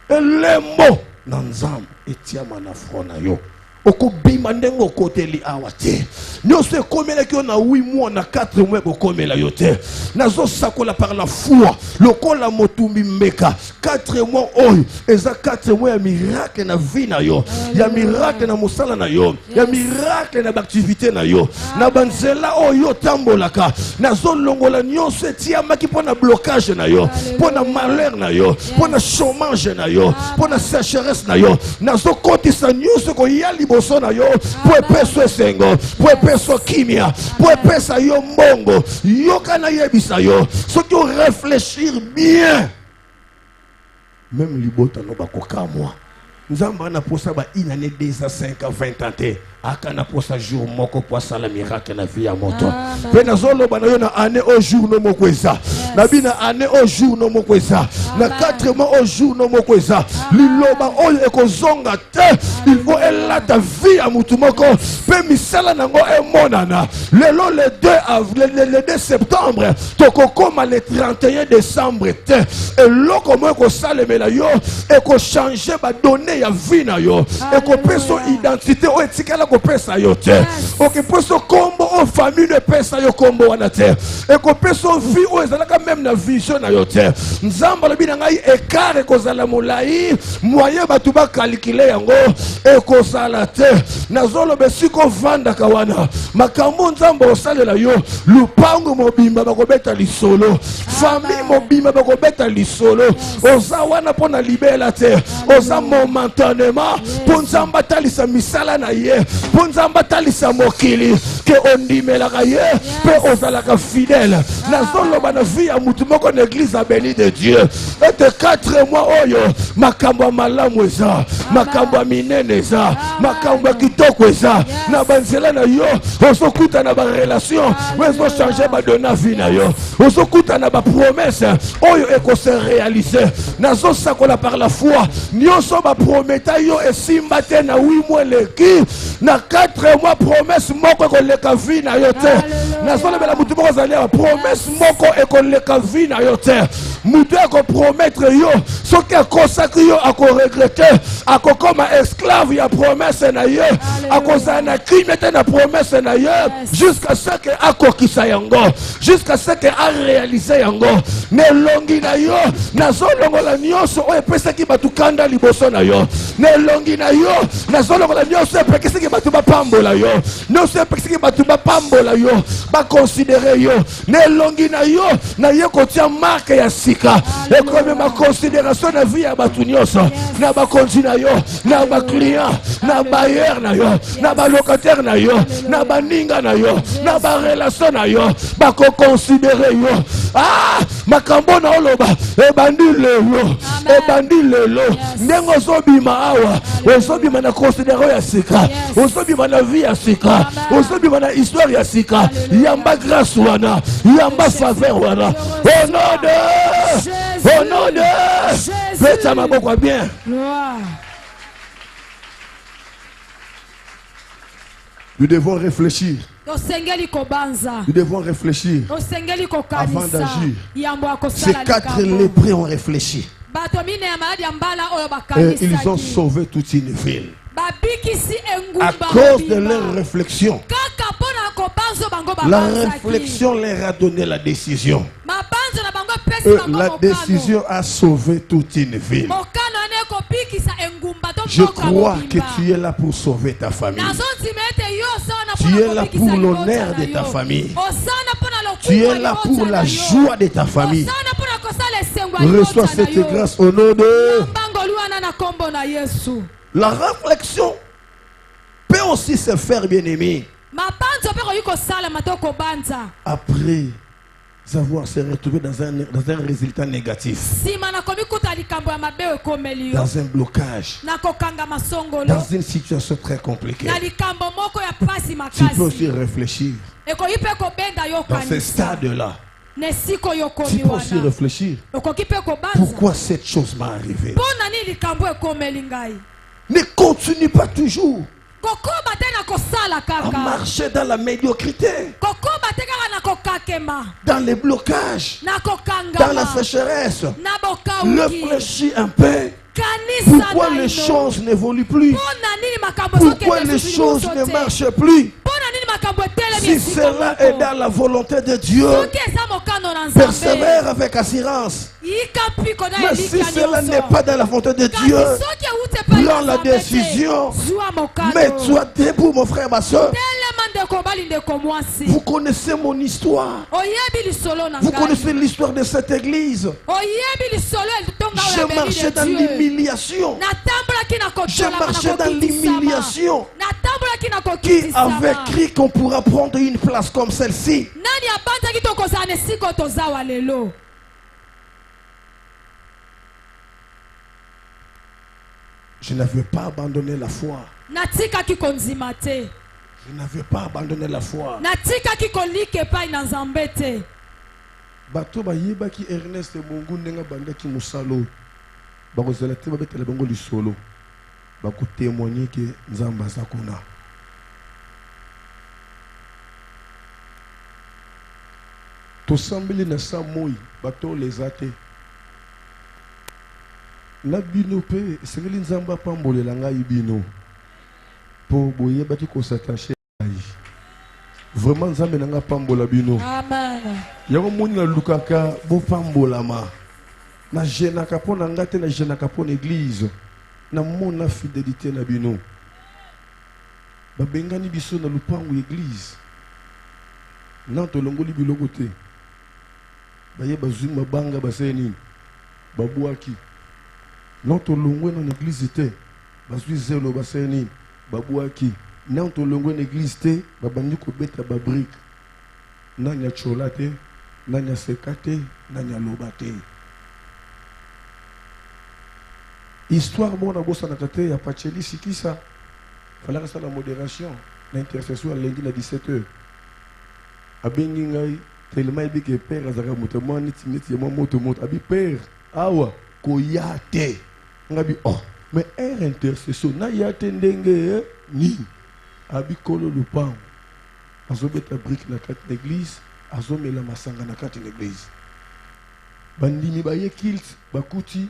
Elembo na nzamba etiama na frona yo. Oko bima ndengo kote li awate. Nous se komela ki na 8 mois na 4 mois ko komela yote. Nazo sakola par la foi. Lokola motumbi meka 4 mois oyo eza 4 mois ya miracle na vie na yo. Ya miracle na musala na yo. Ya miracle na activité na yo. Na banzela oyo tambolaka. Nazo longola nyonso etiama ki pona blocage na yo. Pona malheur na yo. Pona chômage na yo. Pona sécheresse na yo. Nazo kotisa nyonso ko yali boso na yo po epeso esengo po epeso kimia po epesa yo mbongo yo kana yebisa yo soki o réfléchir bien même libota no bakokamwa nzamba na posa ba inane 2 à 5 à 20 ans te akana posa jour moko po sala miracle na vie ya moto pe na zolo bana yo na année au jour no moko eza na bina année au jour no moko eza na 4 mois au jour no moko eza liloba oyo ekozonga te il faut elata vie ya mutu moko pe misala nango emonana lelo le 2 avril le 2 septembre tokokoma le 31 décembre te eloko mo ko salemela yo eko changer ba donner ya vie na yo eko peso identité o etikala ko pesa yo te oko peso kombo o famille de pesa yo kombo wana te eko peso vie o ezalaka même na vision na yo te nzamba lobi na ngai ekare kozala molai moyen batu ba calculer yango eko sala te nazolo besiko vanda kawana makambo nzamba osalela yo lupango mobimba bakobeta lisolo famille mobimba bakobeta lisolo oza wana pona libela te oza momentanément pour nzamba talisa misala na ye pour nzamba talisa mokili ke ondimelaka ye pe ozalaka fidèle nazoloba na vie ya mutu moko na église a béni de Dieu ete 4 mois oyo makambo ya malamu eza makambo ya minene eza makambo ya kitoko eza na banzela na yo ozokuta na ba relation ozo changer ba dona vie na yo ozokuta na ba promesse oyo eko se réaliser nazo sakola par la foi nyonso ba prometa yo esimba te na 8 mois leki na 4 mois promesse moko ko leka vie na yo te nazolobela mutu moko azali awa promesse moko ekoleka vi na yo te mutu akopromettre yo soki akosaki yo akoregrete akokoma esclave ya promesse na yo akozala na crime te na promesse na yo jusqu'à ce que akokisa yango jusqu'à ce que aréalise yango nelongi na yo nazolongola nyonso oyo epesaki bato kanda liboso na yo nelongi na yo nazolongola nyonso epekisaki bato bapambola yo nyonso epekisaki bato bapambola yo bakonsidere yo nelongi na yo na ye kotia marke ya sika ekomema considération na vie ya bato nyonso na bakonzi na yo na baclient na bayer na yo na balocataire na yo na baninga na yo na barelation na yo bakoconsidere yo makambo na oloba ebandi lelo ndenge ozobima awa ozobima na considération ya sika ozobima na vie ya sika ozobima na histoire ya sika yamba grâce wana yamba faveur wana au nom de faites à ma beaucoup bien. Nous devons réfléchir. Nous devons réfléchir avant d'agir. Ces 4 lépreux ont réfléchi. Et ils ont sauvé toute une ville. À cause de leur réflexion. La réflexion leur a donné la décision. La décision a sauvé toute une ville. Je crois que tu es là pour sauver ta famille. Tu es là pour l'honneur de ta famille. Tu es là pour la joie de ta famille. Reçois cette grâce au nom de... La réflexion peut aussi se faire, bien-aimé. Après avoir se retrouvé dans un résultat négatif, dans un blocage, dans une situation très compliquée, tu peux aussi réfléchir dans ce stade-là. Tu peux aussi réfléchir pourquoi cette chose m'est arrivée. Ne continue pas toujours à marcher dans la médiocrité, dans les blocages, dans la sécheresse. Réfléchis un peu. Pourquoi les choses n'évoluent plus? Pourquoi les choses ne marchent plus? Si cela est dans la volonté de Dieu, persévère avec assurance. Mais si cela n'est pas dans la volonté de Dieu, prends la décision. Mets-toi debout, mon frère, ma soeur. Vous connaissez mon histoire. Vous connaissez l'histoire de cette église. Je marchais dans l'humiliation. Je marchais dans l'humiliation. Qui avait cru qu'on pourra prendre une place comme celle-ci? Je n'avais pas abandonné la foi. Je n'avais pas abandonné la foi. Bato bayeba ki Ernest Mungu nenga banda ki musalo. Bakozela te babetela bango lisolo. Bako témoigner que Nzamba zakona. To sambeli na samoi bato les athées. Na bino pe sengeli Nzamba pambolela ngai bino. Po boyeba ki ko s'attacher. Vraiment Nzambe nanga pambola bino. Amen. Yango moni na lukaka bo pambolama. Na jenaka pona ngate na jenaka pona église. Na mona fidélité na bino. Ba bengani biso na lupangu église. Nanto longoli biloko te. Ba ye bazuma banga baseni. Babuaki. Nanto longwe na église te. Bazui zelo baseni. Babuaki. Nanto longwe na église te. Babandi ko beta ba brique. Nanya cholate, nanya sekate, nanya lobate. Histoire mona bossa na tate ya pacheli sikisa. Fallait rester la modération, l'intercession lundi à 17h. Abengi ngai tellement bi que père azaka mutemwa niti mo moto abi père awa koyate. Ngabi oh mais intercession na yate ndenge ni abi kolo lupango. azobeta brique na kati na église, azomela masanga na kati na église. Bandimi baye kilt bakuti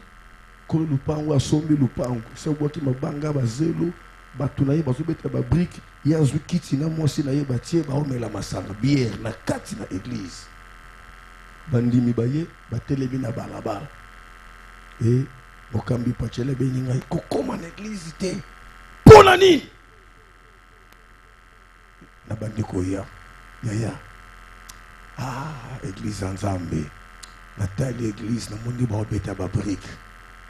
kolo lupango asombi lupango. Sa bwaki mabanga bazelo batu na ye bazobeta ba brique ya zukiti na mosi na ye batie baomela masanga bière na kati na église. Bandimi baye batelemi na balabala. Et mokambi pachele beninga kokoma na église te. Pona nini? Na bandeko ya église Nzambe. Na taille l'église na moni ba obeta ba brique.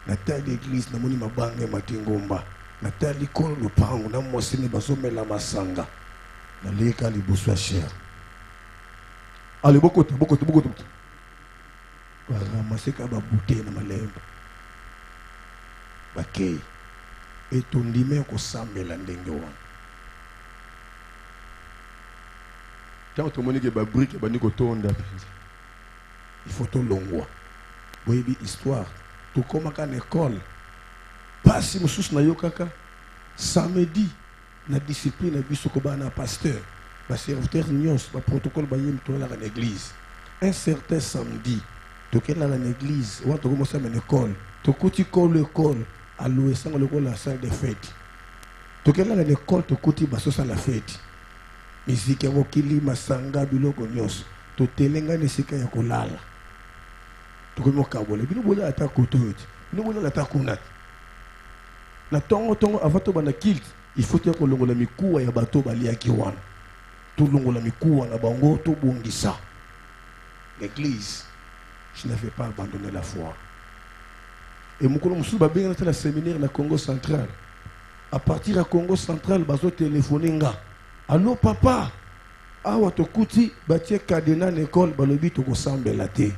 Na taille l'église na moni mabanga matingomba. Na taille kolo lupango na mosi ne bazomela masanga. Na leka libuso cher. Allez beaucoup. Ramasser ka ba bouteille na malemba. Bakei etondime ko sambela ndenge wana. Quand on monique ba brique ba niko tonda. Il faut to longwa. Boyebi histoire. To koma ka école. Pasi mususu na yo kaka. Samedi na discipline na biso ko ba na pasteur. Ba serviteur nyos ba protocole ba yem to la na église. Un certain samedi, to ke la na église, wa to commencer à l'école. To kuti ko l'école. À l'ouest, la salle de fête. Tout le monde à l'école, tout le monde à la fête. Musique, mokili, masanga, biloko nyos. Tout le monde est à kolala. Tout le monde est à kolala. Nous voulons attaquer autorité. Nous voulons attaquer kunat. Na tongo avant to bana kilt, il faut que l'on la mikuwa ya bato bali ya kiwana. Tout le monde la mikuwa na bango to bongisa. L'église, je n'avais pas abandonné la foi. Et mon collègue Moussou Babé a fait le séminaire dans le Congo central. À partir du Congo central, ils ont téléphoné. Allô papa, awa tokuti batie kadena l'école balobi to kosambe la te.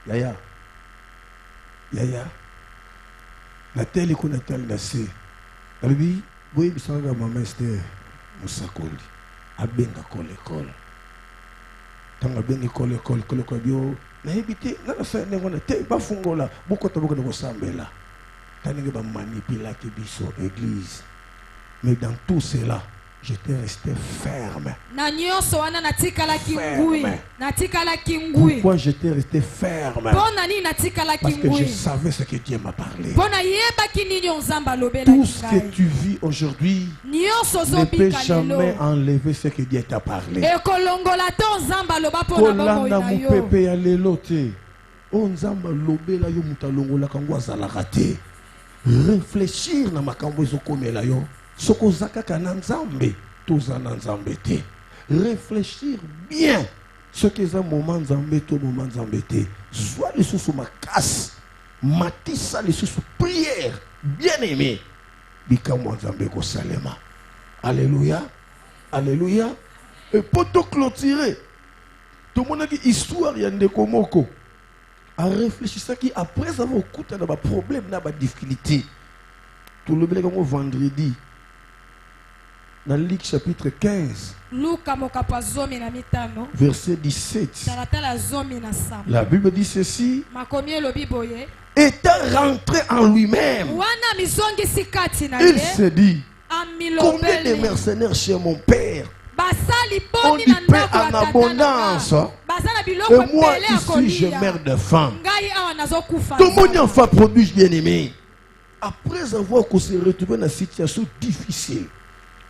Yaya. La télé qu'on a tel nassé. Balobi, boye bisanga maman Esther Moussakoli. Abenga ko l'école. Tanga benga ko l'école ko bio. Na ebité na sa ngona te ba fungola boko to boko ko sambela taninge ba manipula ke biso église, mais dans tout cela j'étais resté ferme. Na nyonso wana natikala kingui. Natikala kingui. Pourquoi j'étais resté ferme? Bona ni natikala kingui. Parce que je savais ce que Dieu m'a parlé. Bona yeba kinini onzamba lobela. Tout ce que tu vis aujourd'hui ne peut jamais enlever ce que Dieu t'a parlé. E kolongola to nzamba loba pona bango na yo. Mupepe ya lelo te. O nzamba lobela yo mutalongola kango azalaka te. Réfléchir na makambo ezokomela yo. Sokozaka kana nzambe tozana nzambe te. Réfléchir bien ce que c'est moment nzambe to moment nzambe te. Soit les sous ma casse matissa les sous prière bien aimé bikamo nzambe ko salema. Alléluia. Et pour te clôturer tout le monde qui histoire ya ndeko moko a réfléchi ça qui après avoir écouté na ba problème na ba difficulté tout le monde vendredi. Dans Luc chapitre 15, verset 17, la Bible dit ceci: étant rentré en lui-même, il se dit, combien de mercenaires chez mon père, on y paie en abondance, et moi ici je meurs de faim. Tout le monde en fait produit, bien aimé. Après avoir se retrouvé dans une situation difficile,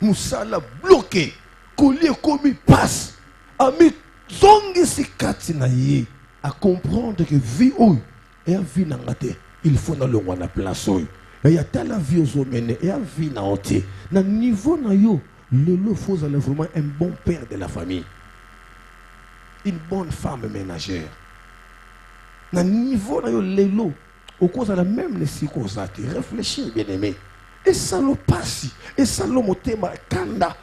Moussa l'a bloqué, collier comme passe, a mis zongi si katina ye, à comprendre que vie ou et vie n'angate, il faut dans le roi na place ou. Et y a telle vie aux hommes et à vie na ôté. Na niveau na yo, le lot faut aller vraiment un bon père de la famille, une bonne femme ménagère. Na niveau na yo le lot, au cause de la même les circonstances, réfléchir bien aimé. Et ça le passe, et ça le motema kanda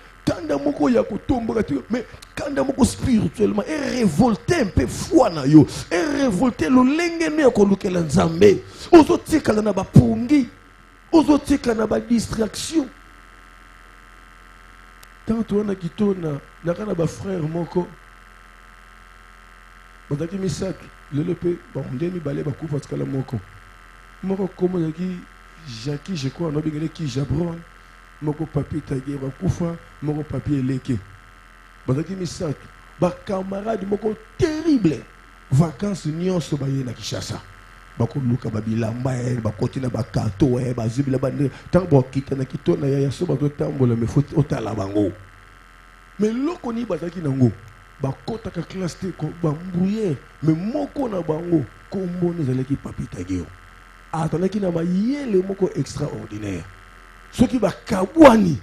moko ya kotomboka mais kanda moko spirituellement et révolté un peu foi na yo et révolté le lengene ya kolukela nzambe ozotika na ba pungi ozotika na ba distraction tant on a kitona na kana ba frère moko bazaki misaki lelo pe bon ndeni bale ba kufa tsala moko komo yaki Jackie, je crois, on a bien qui Jabron, mon papier tagué, Bakoufa, mon papier léké. bazaki misato ba camarade moko terrible vacances nyonso baye na Kinshasa bako luka babilamba bakoti na bakato bazibila bande tango kita na kitona ya so bato tambola me faut otala bango mais loko ni bazaki nango bakota ka classe te ko bambouye mais moko na bango komboni zalaki papita geo atanaki na mayele moko extraordinaire soki bakabwani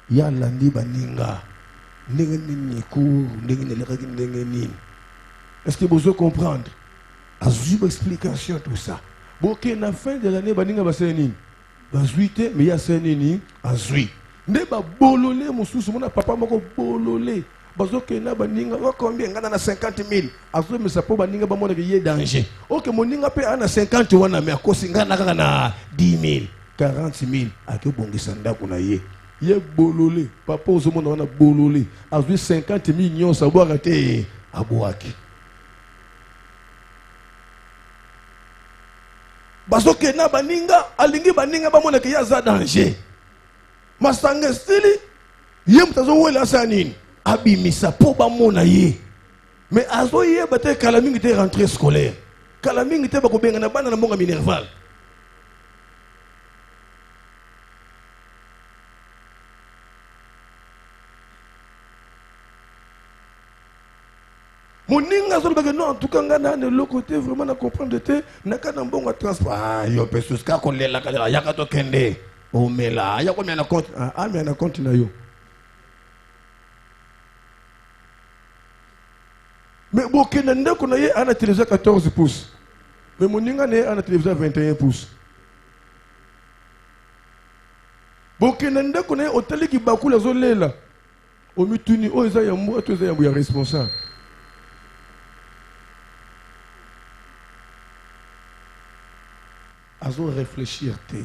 ya landi baninga ndenge nini ku ndenge nelekaki ndenge nini. Est-ce que vous comprendre? Azui explication tout ça. Ok, na fin de l'année baninga baseni bazuite mais ya senini azui nde ba bololé mususu mona papa moko bololé bazoke na baninga wa combien ngana na 50,000 azui mais ça po baninga ba mona ye danger. Ok moninga pe ana 50 wana mais akosi ngana kaka na 10,000 40,000 akebongisa ndako na ye bololé papa ozomona wana bololé azui 50,000 nyonso abwaka te abwaki bazoke na baninga alingi baninga bamona ke yaza danger masanga stili ye mutazo wela sanini abimisa po bamona ye mais azo ye bate kala mingi te rentrée scolaire kala mingi te bakobenga na bana na mbonga minerval moninga zo beke non en tout cas ngana ne le côté vraiment na comprendre te na kana mbonga transport yo pesus ka kolela kala yaka to kende o mela ya ko mena compte mena compte na yo mais bokena ndeko na ye ana téléviseur 14 pouces mais moninga ne ana téléviseur 21 pouces bokena ndeko na ye otali ki bakula zo lela o mituni o eza ya mbo to eza ya responsable. Azo réfléchir te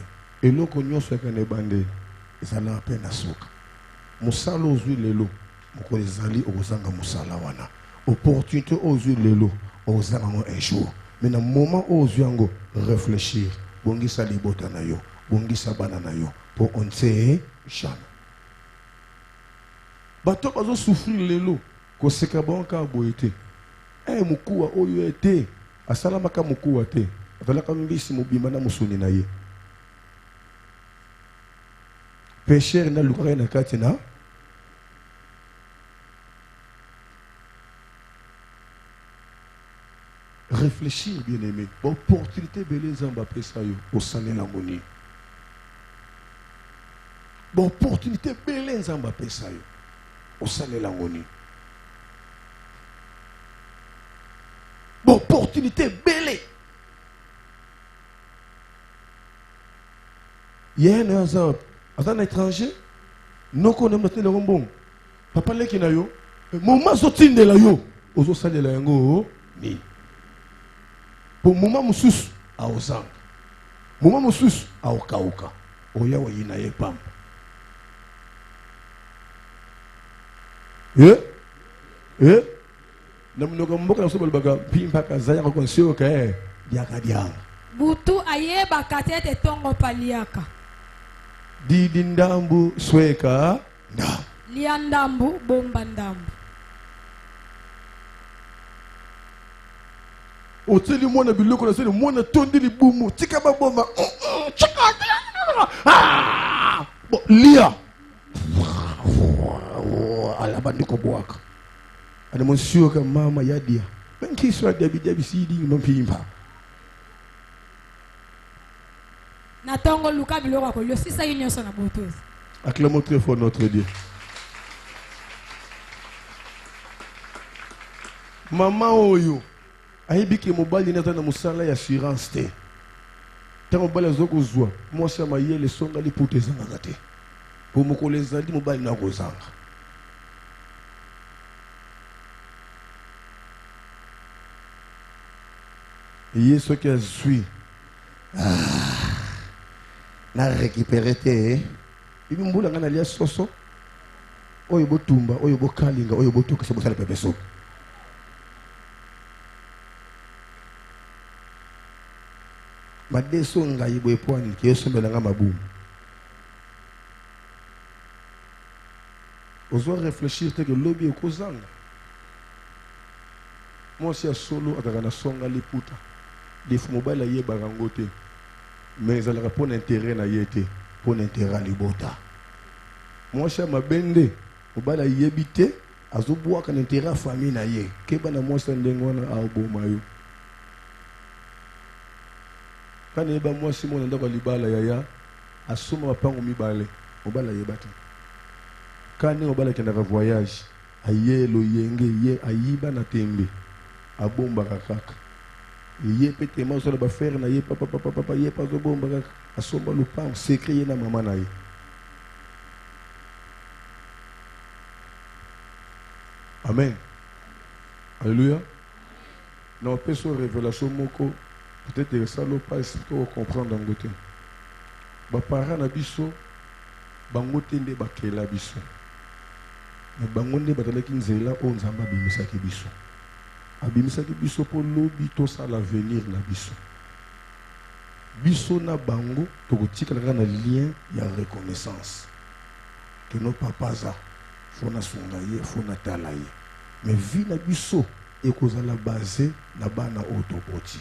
et l'on connaît ce qu'on est bandé ça n'a peine à soka musala ozui lelo moko ezali ozanga musala wana opportunité ozui lelo ozanga mo un jour mais na moment ozui yango réfléchir bongisa libota na yo bongisa bana na yo pour on sait jamais bato bazo souffrir lelo ko seka bonka boyete mukuwa oyo ete asalama ka mukuwa te atalaka mbisi mobimba na musuni na ye pécheur na lukaka na kati na réfléchir bien aimé opportunité belé nzamba pesa yo osalela ngoni opportunité belé nzamba pesa yo osalela ngoni opportunité belé. Il y a un exemple, un étranger, nous connaissons le bon. Papa leki na yo, moment sorti de la yo, ozo sale la yango ni. Pour moment musus a ozang, moment musus a okauka, oya wa yina ye pam. Na mnoga mboka na sobal baga pimpa kazaya kwa konsio ka diaka dianga. Butu ayeba katete tongo paliaka. Didi ndambu sweka ndambu lia ndambu bomba ndambu oteli mwana biloko na seli mwana tondi libumu tika baboma lia ala bandiko boaka ana monsieur ka mama yadia benki so dia sidi mpimba Natongo luka biloko ko yo sisa yinyo sona botozi. Acclamons très fort notre Dieu. Maman oyo ayibiki mobali nata na musala ya assurance te. Tango bala zoko zwa, moi ça ma yele songa li pour tes ngate. Pour mokole zali mobali na kozanga. Yesu qui a suivi. Na récupérer te ibi mbula ngana lia soso oyo botumba oyo bokalinga oyo botoka se bosala pepeso madeso ngai boye pwani ke sombela nga mabumu Ozo réfléchir que lobby est kozanga. Moi aussi à solo à songa liputa. Les mobile aye barangote. Mais ça leur pour intérêt na yete, pour intérêt libota. Moi aussi ma bende, mobile aye bité, azo bois kan intérêt famille na ye. Ke bana moi ça ndengona a bomayo. Quand eba moi si mon ndako libala yaya, asoma pango mibale, mobile aye bata. Quand on va aller voyage, aïe lo yenge ye aïba na tembe, a bomba kakaka. Ye pete ma so ba faire na ye papa ye pas zo bomba kakaka. A somba lo pam secret na maman na ye. Amen. Alléluia. Non peso révélation moko peut-être que ça lo pas pour comprendre dans côté. Ba para na biso bangote nde bakela biso. Mais bangonde batalaki nzela o nzamba bimisaki biso. Abimisaki biso pour lobi to ça l'avenir na biso. Biso na bango tokotika na lien ya reconnaissance. Que nos papas a fona songaye fona talaye. Mais vie na biso e kozala basé na bana autopoti.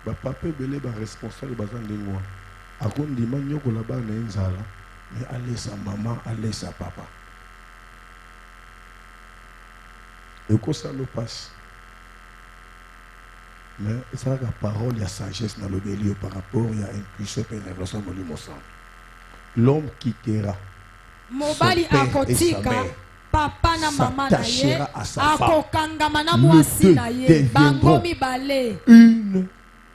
Ba papa belé ba responsable bazande ngwa. Akondi manyoko la bana nzala. Mais allez sa maman, allez sa papa. Et que ça le passe. Mais c'est la parole, il y a sagesse dans le bélier par rapport, il y a intuition et révélation dans le sang. L'homme quittera Mobali son père et sa akotika mère, papa na mama na ye s'attachera à sa femme. akokangama na mwasi na ye bango mibale Une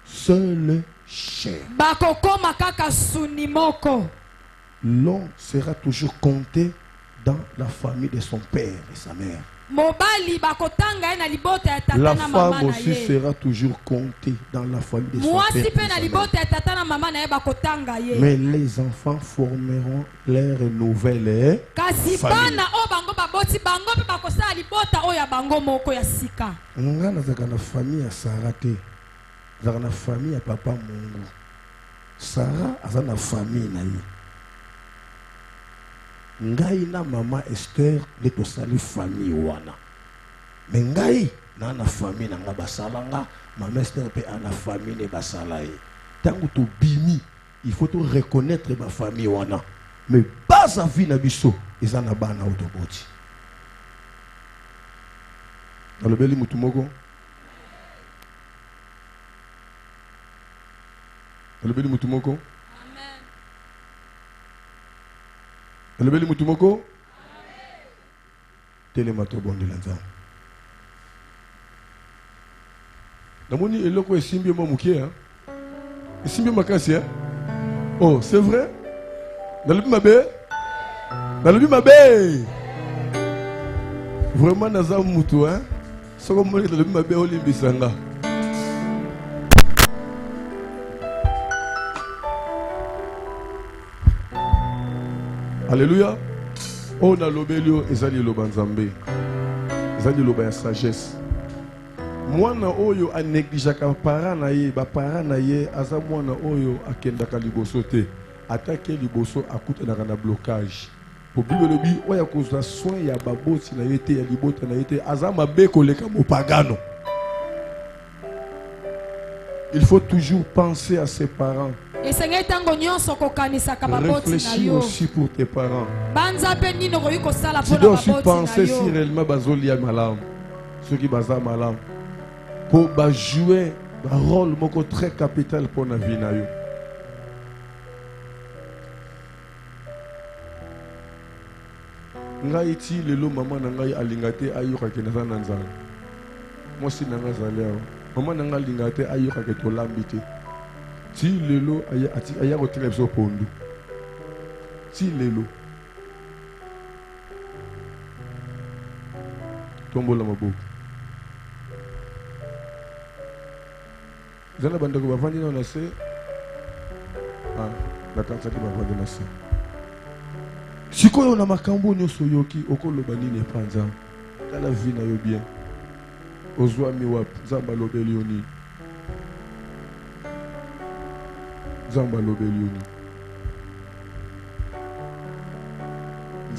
seule chair. bakokoma kaka suni moko. L'homme sera toujours compté dans la famille de son père et sa mère. Mobali bakotanga ye na libota ya tata La na mama femme na aussi ye. sera toujours comptée dans la famille de son Mwasi père pe et na sa libota mère. ya tata na mama na ye bakotanga ye. Mais les enfants formeront leur nouvelle Kasi famille. bana o bango baboti bango pe bakosala libota o ya bango moko ya sika. Nga nazaka na famille ya Sarah te. Nazaka na famille ya papa Mungu. Sarah aza na famille na ye. Ngai na mama Esther nde tosali famille wana. Mais ngai na famille na nga basala nga, mama Esther pe ana famille ne basala ye. Tango to bimi, il faut to reconnaître ma famille wana. Mais basa vie na biso eza na bana autoboti. Dans le beli mutu moko. Dans le beli mutu moko. Le beli mutumoko telemato bondi lanza namoni eloko esimbi mo mukie hein esimbi makasi hein oh c'est vrai nalobi mabe vraiment naza mutu hein soko moni nalobi mabe olimbisanga. Alléluia. On a l'obélio et ça dit le banzambe. Ça dit le ban sagesse. Moi na oyo a négligaka parent na ye, ba parent na ye aza moi na oyo akendaka liboso te. Attaquer liboso akuta na blocage. Pour Bible le bi oya kozwa soin ya baboti na yete ya libota na yete aza mabe koleka mopagano. Il faut toujours penser à ses parents. Réfléchis aussi pour tes parents. Tu dois aussi penser si réellement Bazoli a malam. Ceux qui bazar malam. Pour jouer un rôle très capital pour la vie. Ngaïti, le lot maman nangai alingate ayuka kenaza nanzana. Moi si nanga zalea. Maman nanga alingate ayuka ketolambite. Si lelo aya rotire biso pondu. Si lelo. Tombo la maboko. Zana bandako bavandi na se. Ah, la kansaki bavandi na se. Sikoyo na makambo nyoso yoki okoloba nini epanza. Tala vie na yo bien. Ozwa mi wapi zamba lobeli yoni. Zamba lobelioni.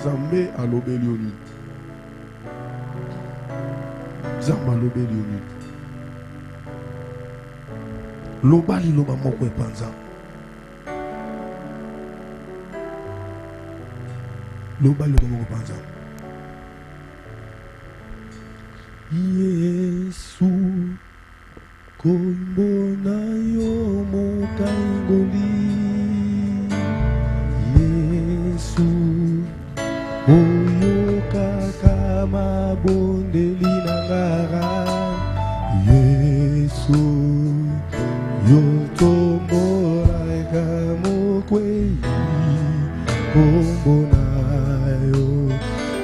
Zambé alobeli oni. Zamba alobeli oni. Lobali loba moko epanza. Lobali loba moko epanza. Yesu kombona yo mokaingoli. Yesu oyo kaka mabondeli nangara. Yesu yo tombola kamokwei kombona yo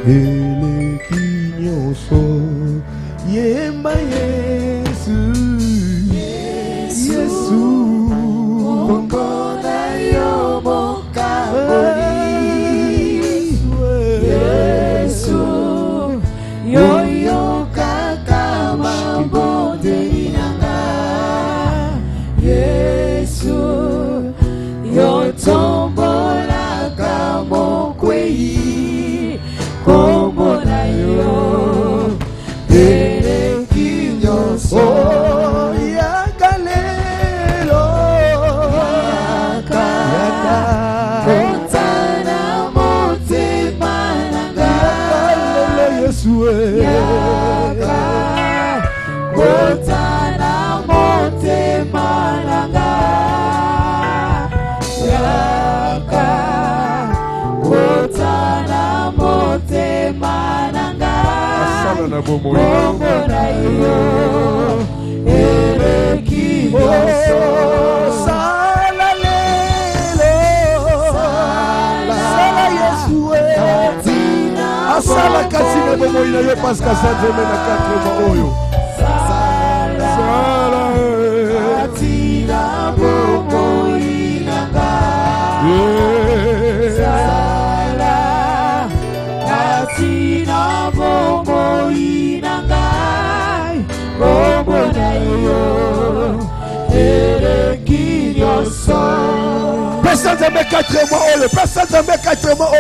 eleki nyonso. Yemba Yesu, Yesu, Kombona yo mokaboli. Yesu, yo kaka mabondeli nanga. Yesu, yo tombola kamokwei kombona yo. Oh, yakalelo, yaka, kotana motema nanga. Yakalelo Yesu, yaka, kotana motema nanga. Yaka, kotana motema nanga. Asala na bomo yo. Sala lelo, sala Yesu, asala katina bomo ina yo paska sante mena katre ma oyo. Sala katina bomo ina ga. Sala katina bomo ina ga. Personne ne met 4 mois. Personne ne met 4 mois.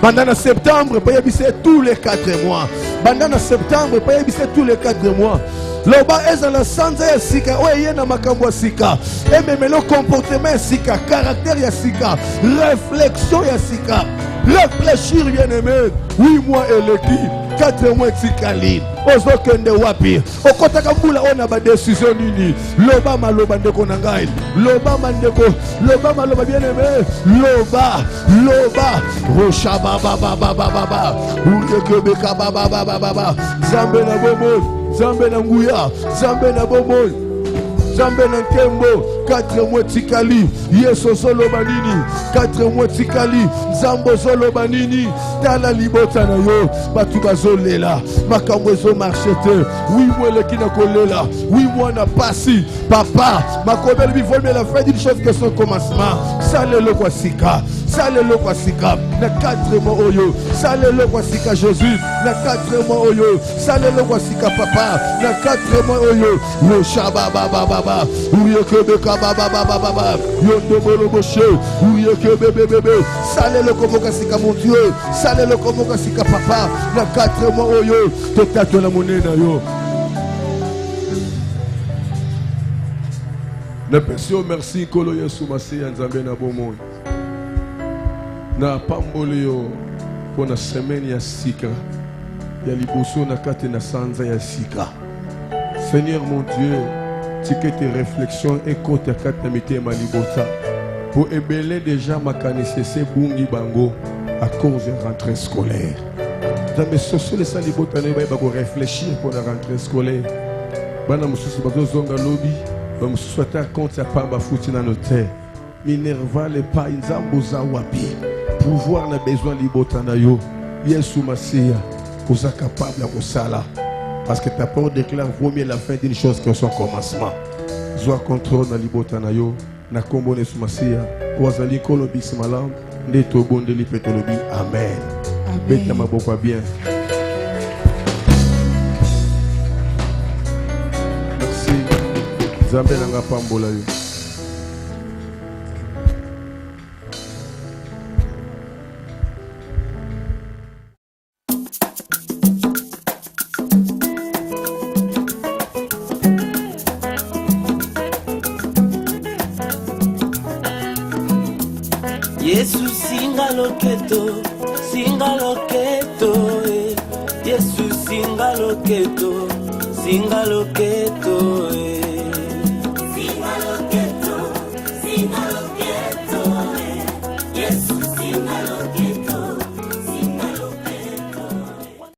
Pendant septembre, il peut tous les 4 mois. Pendant septembre, il peut tous les 4 mois. Loba est dans la santé ya sika, oye na makambo ya sika. Et même le comportement ya sika, caractère ya sika, réflexion ya sika. Réfléchir bien aimé. 8 mois et le qui 4 mois tikali. Ozo kende wapi. Okotaka mbula ona ba décision nini. Loba maloba ndeko na ngai. Loba mandeko, loba maloba bien aimé. Loba, loba. Rocha baba baba baba. Ukekebeka baba baba baba. Zambe na bomo. Zambe na nguya, Zambe na bomo, Zambe na nkembo, 4 mois tikali, Yeso solo banini, 4 mois tikali, Zambo solo banini, tala libota na yo, batu bazolela, makambo zo marchete, 8 mois le kina kolela, 8 mois na pasi, papa, makobel bi volme la fin d'une chose que son commencement, sale le kwasika, sale le kwasika, na 4 mois oyo, sale le kwasika Jésus, na 4 mois oyo, sale le kwasika papa, na 4 mois oyo, yo shababa baba, ouye kebeka baba baba, yo ndobolo boshe, ouye kebebe bebe, sale le komokasika mon Dieu, sale le komokasika papa, na 4 mois oyo, te tato la monnaie na yo. Ne pesio merci kolo Yesu Masiya Nzambe na bomo. Na pambole yo pona semaine ya sika ya liboso na kate na sanza ya sika. Seigneur mon Dieu, tike tes réflexions et kote kate mite ma libota. Pour ébeler déjà ma kanesese bungi bango à cause de rentrée scolaire. Dans mes sociaux les salibota ne va pas réfléchir pour la rentrée scolaire. Bana mususu bazo zonga lobby. Comme souhaiter compte à Pamba Foutina Noté, Minerva le pas Nzamboza Wapi, pouvoir na besoin libotanayo, Yesu Masiya, vous êtes capable de sala. Parce que ta parole déclare vaut mieux la fin d'une chose que son commencement. Zoa contrôle na libotanayo, na kombo Yesu Masiya, wazali kolobi simalam, neto bondeli petolobi, amen. Beta maboko bien. Zambe nanga pambola yo. loketo, singa loketo, Yesu singa loketo,